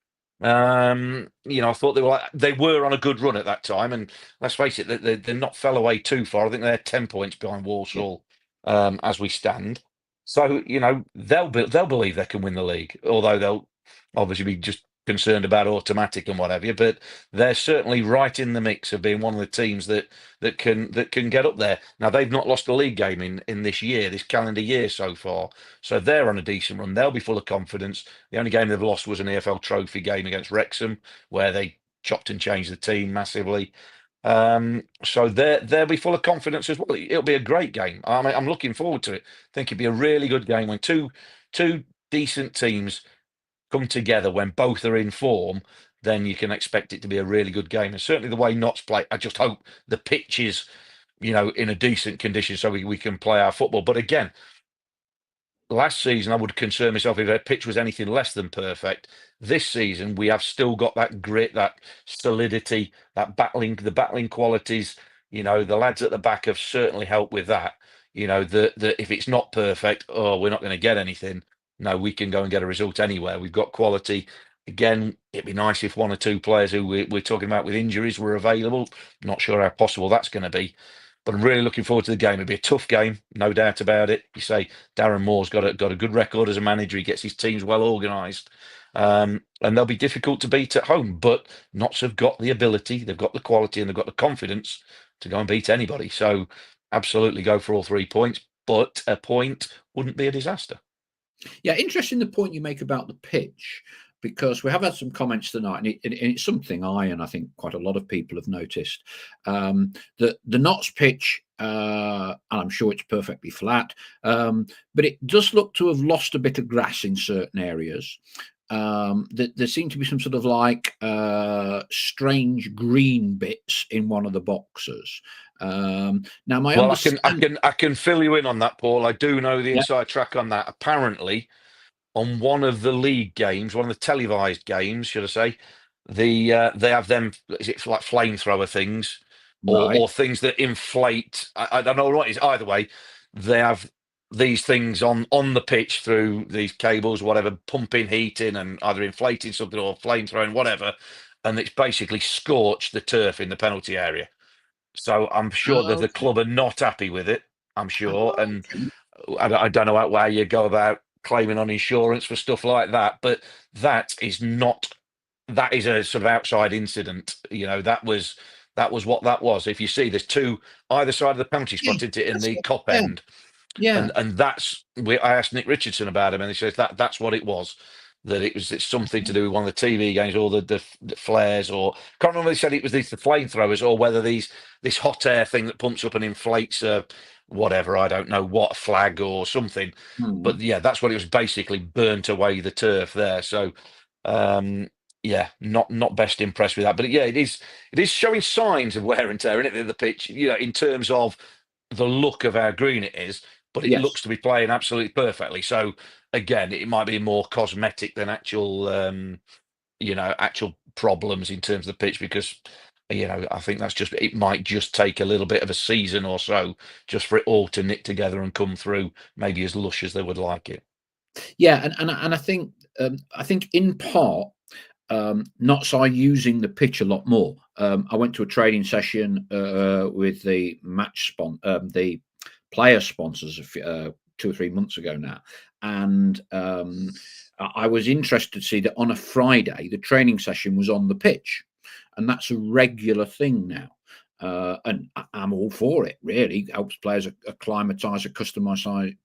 I thought they were on a good run at that time, and let's face it, they're not fell away too far. I think they're 10 points behind Yeah. Walsall as we stand. So they'll believe they can win the league, although they'll obviously be just concerned about automatic and whatever. But they're certainly right in the mix of being one of the teams that can get up there. Now they've not lost a league game in this calendar year so far, so they're on a decent run. They'll be full of confidence. The only game they've lost was an EFL Trophy game against Wrexham, where they chopped and changed the team massively. So they'll be full of confidence as well. It'll be a great game. I'm looking forward to it. I think it'd be a really good game when two decent teams come together when both are in form. Then you can expect it to be a really good game. And certainly the way Notts play, I just hope the pitch is, in a decent condition so we can play our football. But again, last season, I would concern myself if their pitch was anything less than perfect. This season, we have still got that grit, that solidity, the battling qualities. The lads at the back have certainly helped with that. That if it's not perfect, we're not going to get anything. No, we can go and get a result anywhere. We've got quality. Again, it'd be nice if one or two players who we're talking about with injuries were available. Not sure how possible that's going to be. But I'm really looking forward to the game. It'll be a tough game, no doubt about it. You say Darren Moore's got a good record as a manager. He gets his teams well organised, and they'll be difficult to beat at home. But Notts have got the ability, they've got the quality, and they've got the confidence to go and beat anybody. So absolutely go for all 3 points. But a point wouldn't be a disaster. Yeah, interesting the point you make about the pitch, because we have had some comments tonight, and it's something I think quite a lot of people have noticed, that the Notts pitch, and I'm sure it's perfectly flat, but it does look to have lost a bit of grass in certain areas. There seem to be some sort of like strange green bits in one of the boxes. Now, my Well, understanding, I can fill you in on that, Paul. I do know the yeah, inside track on that. Apparently, on one of the league games, one of the televised games, should I say, they have them. Is it like flamethrower things, right, or things that inflate? I don't know what it is. Either way, they have these things on the pitch through these cables, whatever, pumping heat in and either inflating something or flamethrowing, whatever, and it's basically scorched the turf in the penalty area. So I'm sure that the okay, club are not happy with it. I'm sure, and okay. I don't know how you go about claiming on insurance for stuff like that, but that is not. That is a sort of outside incident. That was what that was. If you see, there's two either side of the penalty Yeah, spot, into it in that's the it. cop Yeah, end, yeah. and I asked Nick Richardson about him, and he says that's what it was. That it's something to do with one of the TV games, or the flares, or can't remember. They said it was the flamethrowers, or whether this hot air thing that pumps up and inflates whatever, I don't know what, flag or something. Hmm. But yeah, that's what it was, basically burnt away the turf there. So um, yeah, not best impressed with that. But yeah, it is showing signs of wear and tear in it, the pitch. In terms of the look of how green it is, but it Yes. looks to be playing absolutely perfectly. So again, it might be more cosmetic than actual problems in terms of the pitch, because I think it might just take a little bit of a season or so just for it all to knit together and come through maybe as lush as they would like it. Yeah, and I think in part, Notts are using the pitch a lot more. I went to a training session with the player sponsors 2 or 3 months ago now, and I was interested to see that on a Friday the training session was on the pitch, and that's a regular thing now. And I'm all for it. Really helps players acclimatise, customise,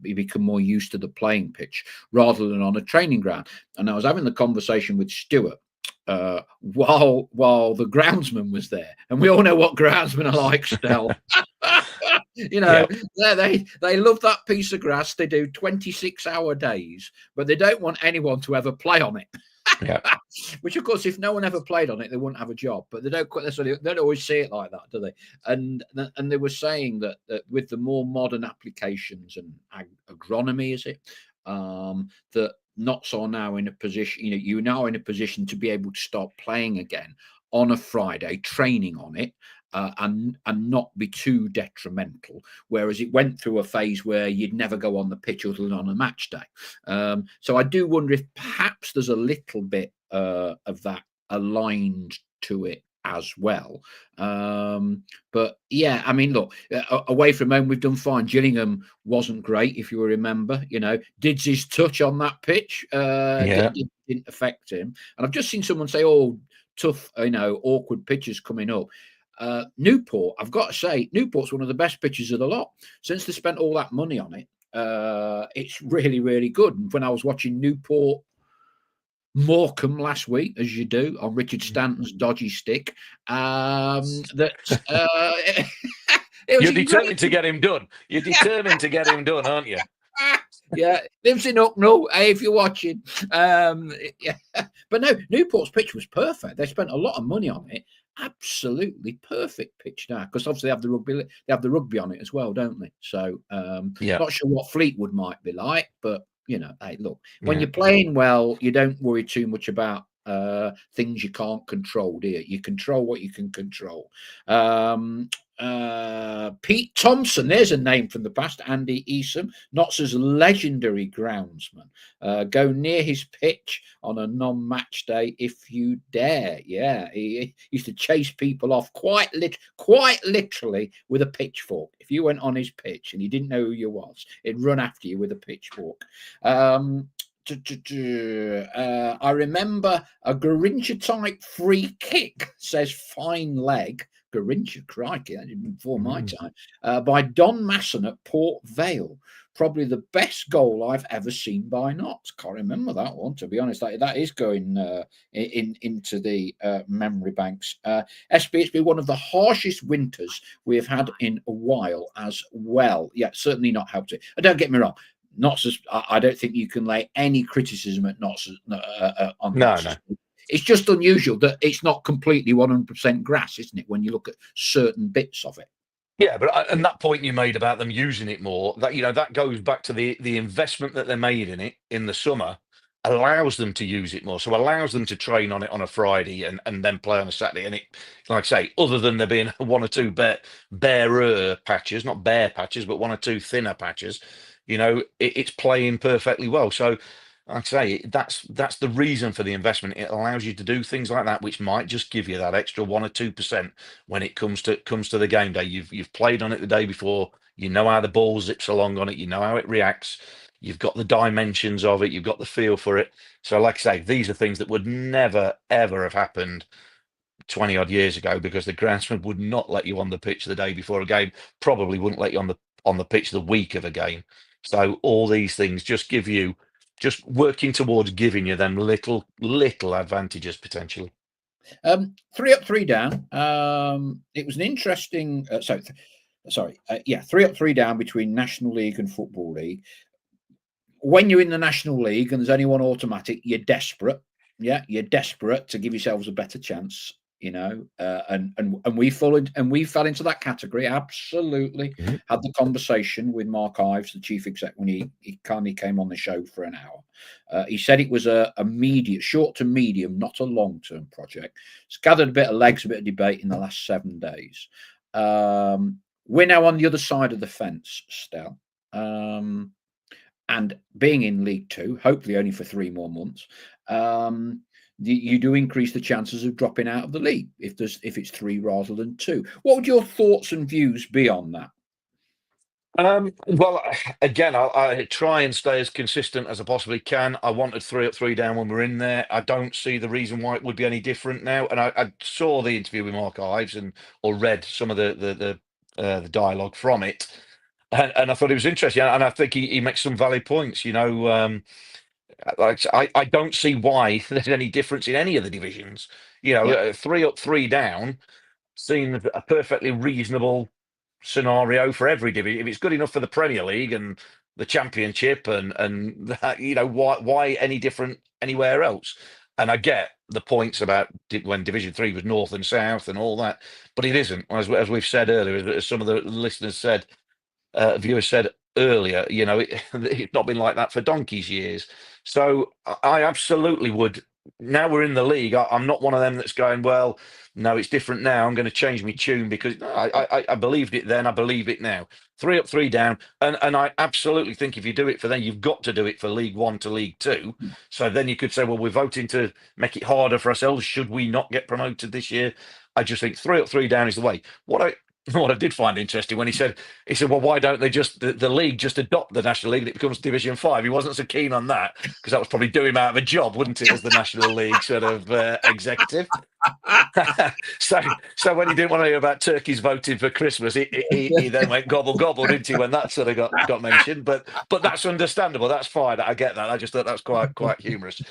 become more used to the playing pitch rather than on a training ground. And I was having the conversation with Stuart while the groundsman was there, and we all know what groundsmen are like, Stell. you know, Yeah, they love that piece of grass. They do 26-hour days, but they don't want anyone to ever play on it. yeah. Which, of course, if no one ever played on it, they wouldn't have a job. But they don't quite necessarily. They don't always see it like that, do they? And they were saying that with the more modern applications and agronomy, is it, that Notts are now in a position. You're now in a position to be able to start playing again on a Friday, training on it, and not be too detrimental. Whereas it went through a phase where you'd never go on the pitch other than on a match day. So I do wonder if perhaps there's a little bit that aligned to it as well. But yeah, I mean, look, away from home, we've done fine. Gillingham wasn't great, if you remember. Did his touch on that pitch Yeah. didn't affect him. And I've just seen someone say, "Oh, tough, awkward pitches coming up." Newport, I've got to say, Newport's one of the best pitches of the lot. Since they spent all that money on it, it's really, really good. And when I was watching Newport Morecambe last week, as you do, on Richard Stanton's dodgy stick, that it was You're determined to incredible. get him done. You're determined to get him done, aren't you? Yeah, lives in Hucknall. Hey, if you're watching, yeah. But no, Newport's pitch was perfect. They spent a lot of money on it. Absolutely perfect pitch now, because obviously they have the rugby on it as well, don't they? So Yeah. not sure what Fleetwood might be like, but hey, look, when Yeah. you're playing well, you don't worry too much about things you can't control, do you? You control what you can control. Pete Thompson, there's a name from the past. Andy Easom, Notts' legendary groundsman. Go near his pitch on a non-match day if you dare. Yeah, he used to chase people off quite literally with a pitchfork. If you went on his pitch and he didn't know who you was, he'd run after you with a pitchfork. I remember a Garincha type free kick, says fine leg. Garincha, crikey, that had been before my time, by Don Masson at Port Vale. Probably the best goal I've ever seen by Notts. Can't remember that one, to be honest. That is going into the memory banks. SB, it's been one of the harshest winters we have had in a while as well. Yeah, certainly not helped it. And don't get me wrong, Notts, I don't think you can lay any criticism at Notts on Notts. No. It's just unusual that it's not completely 100% grass, isn't it, when you look at certain bits of it? Yeah, but and that point you made about them using it more, that goes back to the investment that they made in it in the summer allows them to use it more. So allows them to train on it on a Friday and then play on a Saturday. And it, like I say, other than there being one or two barer patches, not bare patches, but one or two thinner patches, it's playing perfectly well. So like I say, that's the reason for the investment. It allows you to do things like that, which might just give you that extra 1 or 2% when it comes to the game day. You've played on it the day before. You know how the ball zips along on it. You know how it reacts. You've got the dimensions of it. You've got the feel for it. So, like I say, these are things that would never ever have happened 20 odd years ago because the groundsman would not let you on the pitch the day before a game. Probably wouldn't let you on the pitch the week of a game. So all these things just working towards giving you them little advantages potentially. 3 up, 3 down. It was an interesting. 3 up, 3 down between National League and Football League. When you're in the National League and there's only one automatic, you're desperate. Yeah, you're desperate to give yourselves a better chance. And we fell into that category. Absolutely. Had the conversation with Mark Ives, the chief exec, when he kindly came on the show for an hour. He said it was a short to medium, not a long-term project. It's gathered a bit of legs, a bit of debate in the last 7 days. We're now on the other side of the fence, Stel. And being in League Two, hopefully only for 3 more months, you do increase the chances of dropping out of the league if it's 3 rather than 2. What would your thoughts and views be on that? Well, again, I try and stay as consistent as I possibly can. I wanted 3 up, 3 down when we're in there. I don't see the reason why it would be any different now. And I saw the interview with Mark Ives or read some of the dialogue from it, and I thought it was interesting. And I think he makes some valid points. Like I don't see why there's any difference in any of the divisions. 3 up, 3 down seems a perfectly reasonable scenario for every division. If it's good enough for the Premier League and the Championship and that, why any different anywhere else? And I get the points about when Division 3 was North and South and all that, but it isn't. As we've said earlier, as some of the listeners said, viewers said earlier, it's not been like that for donkey's years. So I absolutely would now we're in the league, I'm not one of them that's going, well, no, it's different now. I'm going to change my tune because no, I believed it then. I believe it now. 3 up, 3 down. And I absolutely think if you do it for them, you've got to do it for League One to League Two. So then you could say, well, we're voting to make it harder for ourselves. Should we not get promoted this year? I just think 3 up, 3 down is the way. What I did find interesting when he said, well, why don't they just the league just adopt the National League and it becomes Division 5? He wasn't so keen on that because that was probably do him out of a job, wouldn't it, as the National League sort of executive? So when he didn't want to hear about turkeys voting for Christmas, he then went gobble gobble, didn't he? When that sort of got mentioned, but that's understandable. That's fine. I get that. I just thought that's quite humorous.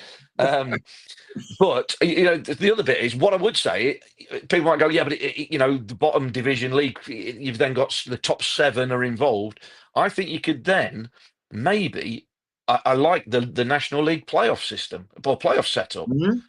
But the other bit is what I would say. People might go, yeah, but the bottom division league, you've then got the top 7 are involved. I think you could then maybe. I like the National League playoff system or playoff setup.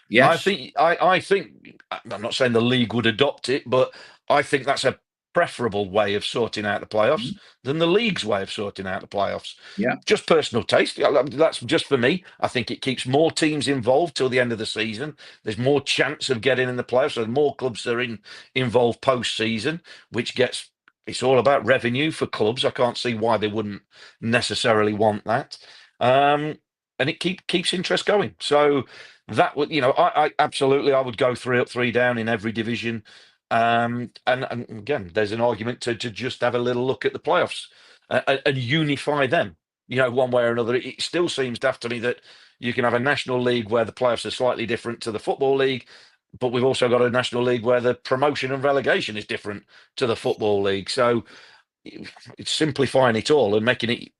Yes. I think I'm not saying the league would adopt it, but I think that's a preferable way of sorting out the playoffs than the league's way of sorting out the playoffs. Yeah. Just personal taste. That's just for me. I think it keeps more teams involved till the end of the season. There's more chance of getting in the playoffs. So more clubs are involved post-season, which gets it's all about revenue for clubs. I can't see why they wouldn't necessarily want that. And it keeps interest going. So that would, I absolutely I would go 3 up, 3 down in every division. And again, there's an argument to just have a little look at the playoffs and unify them. One way or another. It still seems daft to me that you can have a national league where the playoffs are slightly different to the football league, but we've also got a national league where the promotion and relegation is different to the football league. So it's simplifying it all and making it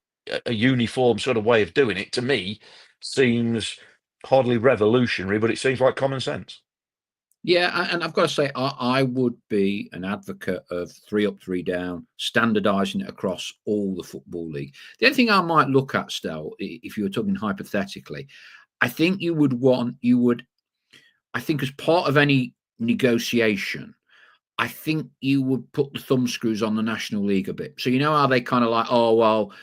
a uniform sort of way of doing it, to me, seems hardly revolutionary, but it seems like common sense. Yeah, and I've got to say, I would be an advocate of 3 up, 3 down, standardising it across all the football league. The only thing I might look at, Stel, if you were talking hypothetically, I think I think as part of any negotiation, I think you would put the thumb screws on the National League a bit. So you know how they kind of like, oh well,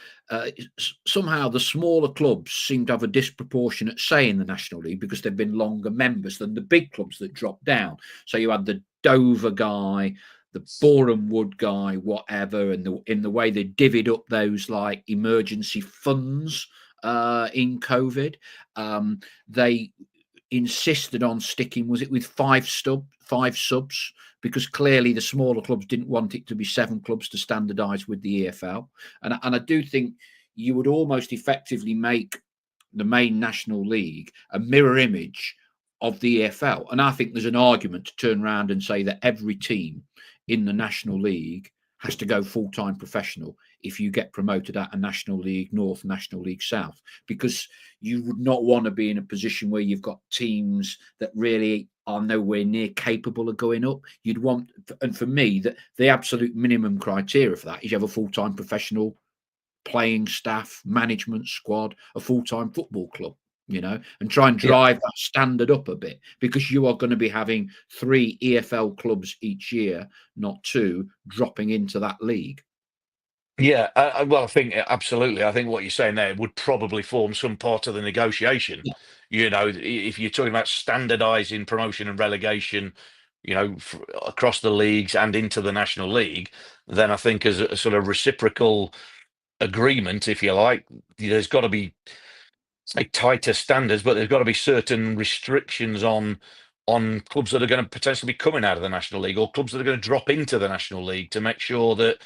somehow the smaller clubs seem to have a disproportionate say in the National League because they've been longer members than the big clubs that dropped down. So you had the Dover guy, the Boreham Wood guy, whatever, and in the way they divvied up those like emergency funds in COVID, they insisted on sticking, was it with five subs, because clearly the smaller clubs didn't want it to be 7 clubs to standardise with the EFL. And I do think you would almost effectively make the main National League a mirror image of the EFL. And I think there's an argument to turn around and say that every team in the National League has to go full-time professional if you get promoted at a National League North, National League South, because you would not want to be in a position where you've got teams that really are nowhere near capable of going up. You'd want, and for me, that the absolute minimum criteria for that is you have a full-time professional playing staff, management squad, a full-time football club, and try and drive that standard up a bit, because you are going to be having 3 EFL clubs each year, not 2, dropping into that league. Yeah, well, I think absolutely. I think what you're saying there would probably form some part of the negotiation. If you're talking about standardising promotion and relegation, across the leagues and into the National League, then I think as a sort of reciprocal agreement, if you like, there's got to be say tighter standards, but there's got to be certain restrictions on clubs that are going to potentially be coming out of the National League or clubs that are going to drop into the National League to make sure that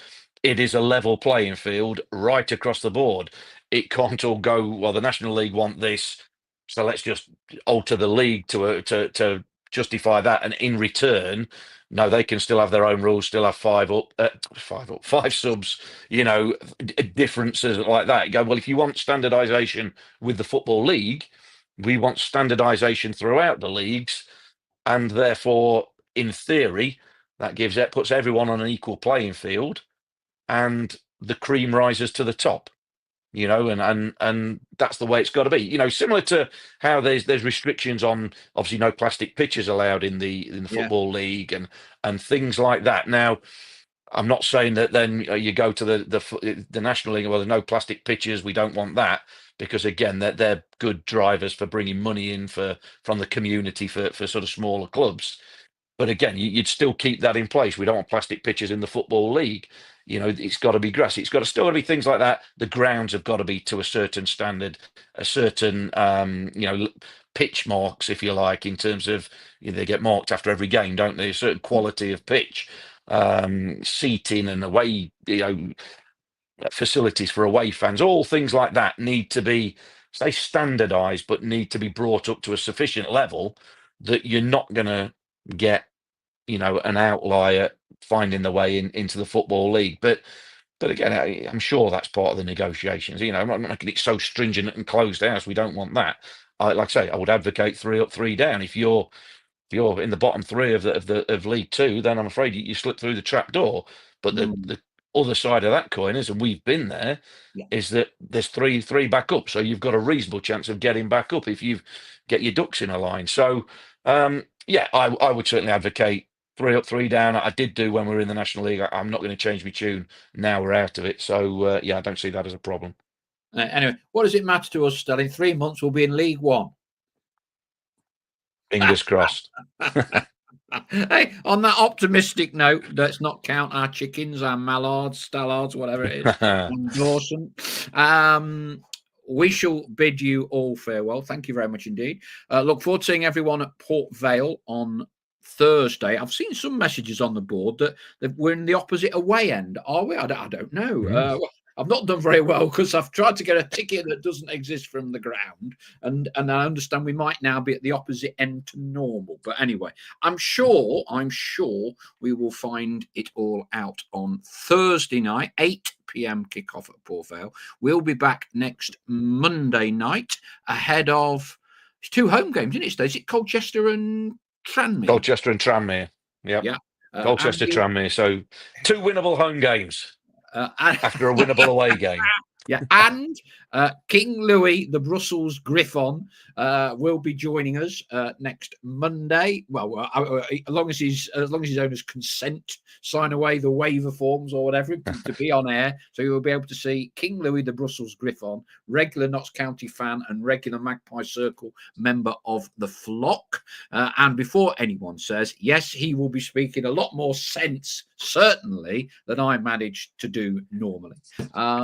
it is a level playing field right across the board. It can't all go, well, the National League want this, so let's just alter the league to justify that. And in return, no, they can still have their own rules, still have 5 subs, differences like that. You go, well, if you want standardization with the Football League, we want standardization throughout the leagues. And therefore, in theory, puts everyone on an equal playing field, and the cream rises to the top. And that's the way it's got to be. Similar to how there's restrictions on, obviously, no plastic pitches allowed in the football league and things like that. Now, I'm not saying that then you go to the National League, well, there's no plastic pitches, we don't want that. because again, they're good drivers for bringing money in from the community for sort of smaller clubs. But again, you'd still keep that in place. We don't want plastic pitches in the Football League. It's got to be grass. It's got to still be things like that. The grounds have got to be to a certain standard, a certain, pitch marks, if you like, in terms of they get marked after every game, don't they? A certain quality of pitch, seating and away, facilities for away fans, all things like that need to be, say, standardized, but need to be brought up to a sufficient level that you're not going to get an outlier finding the way into the Football League. But again, I'm sure that's part of the negotiations. I'm not making it so stringent and closed house. We don't want that. Like I say, I would advocate 3 up, 3 down. If you're in the bottom 3 of League Two, then I'm afraid you slip through the trap door. But the other side of that coin is, and we've been there, is that there's three back up, so you've got a reasonable chance of getting back up if you get your ducks in a line. So I would certainly advocate 3 up, 3 down. I did do when we were in the National League. I'm not going to change my tune now we're out of it. So I don't see that as a problem. Anyway, what does it matter to us, Stell? In 3 months, we'll be in League One. Fingers crossed. Hey, on that optimistic note, let's not count our chickens, our mallards, stallards, whatever it is, and Dawson. We shall bid you all farewell. Thank you very much indeed. Look forward to seeing everyone at Port Vale on Thursday. I've seen some messages on the board that we're in the opposite away end. Are we? I don't know. I've not done very well because I've tried to get a ticket that doesn't exist from the ground, and I understand we might now be at the opposite end to normal. But anyway, I'm sure we will find it all out on Thursday night, 8 p.m. kickoff at Port Vale. We'll be back next Monday night ahead of 2 home games, isn't it? Is it Colchester and Tranmere? Colchester and Tranmere. Yep. Yeah. Colchester, Tranmere. So 2 winnable home games. After a winnable away game. Yeah, and King Louis, the Brussels Griffon, will be joining us next Monday. Well, as long as his owners consent, sign away the waiver forms or whatever to be on air. So you will be able to see King Louis, the Brussels Griffon, regular Notts County fan and regular Magpie Circle member of the flock. And before anyone says, yes, he will be speaking a lot more sense, certainly, than I managed to do normally.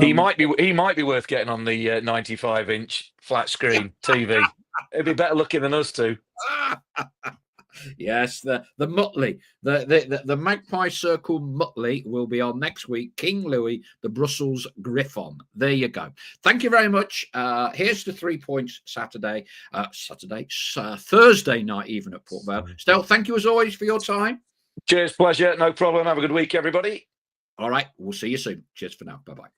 He might be worth getting on the 95-inch flat screen TV. It'd be better looking than us two. Yes, the Mutley, the Magpie Circle Mutley will be on next week. King Louis, the Brussels Griffon. There you go. Thank you very much. Here's the 3 points Thursday night, even at Port Vale. Stel, thank you as always for your time. Cheers, pleasure. No problem. Have a good week, everybody. All right, we'll see you soon. Cheers for now. Bye-bye.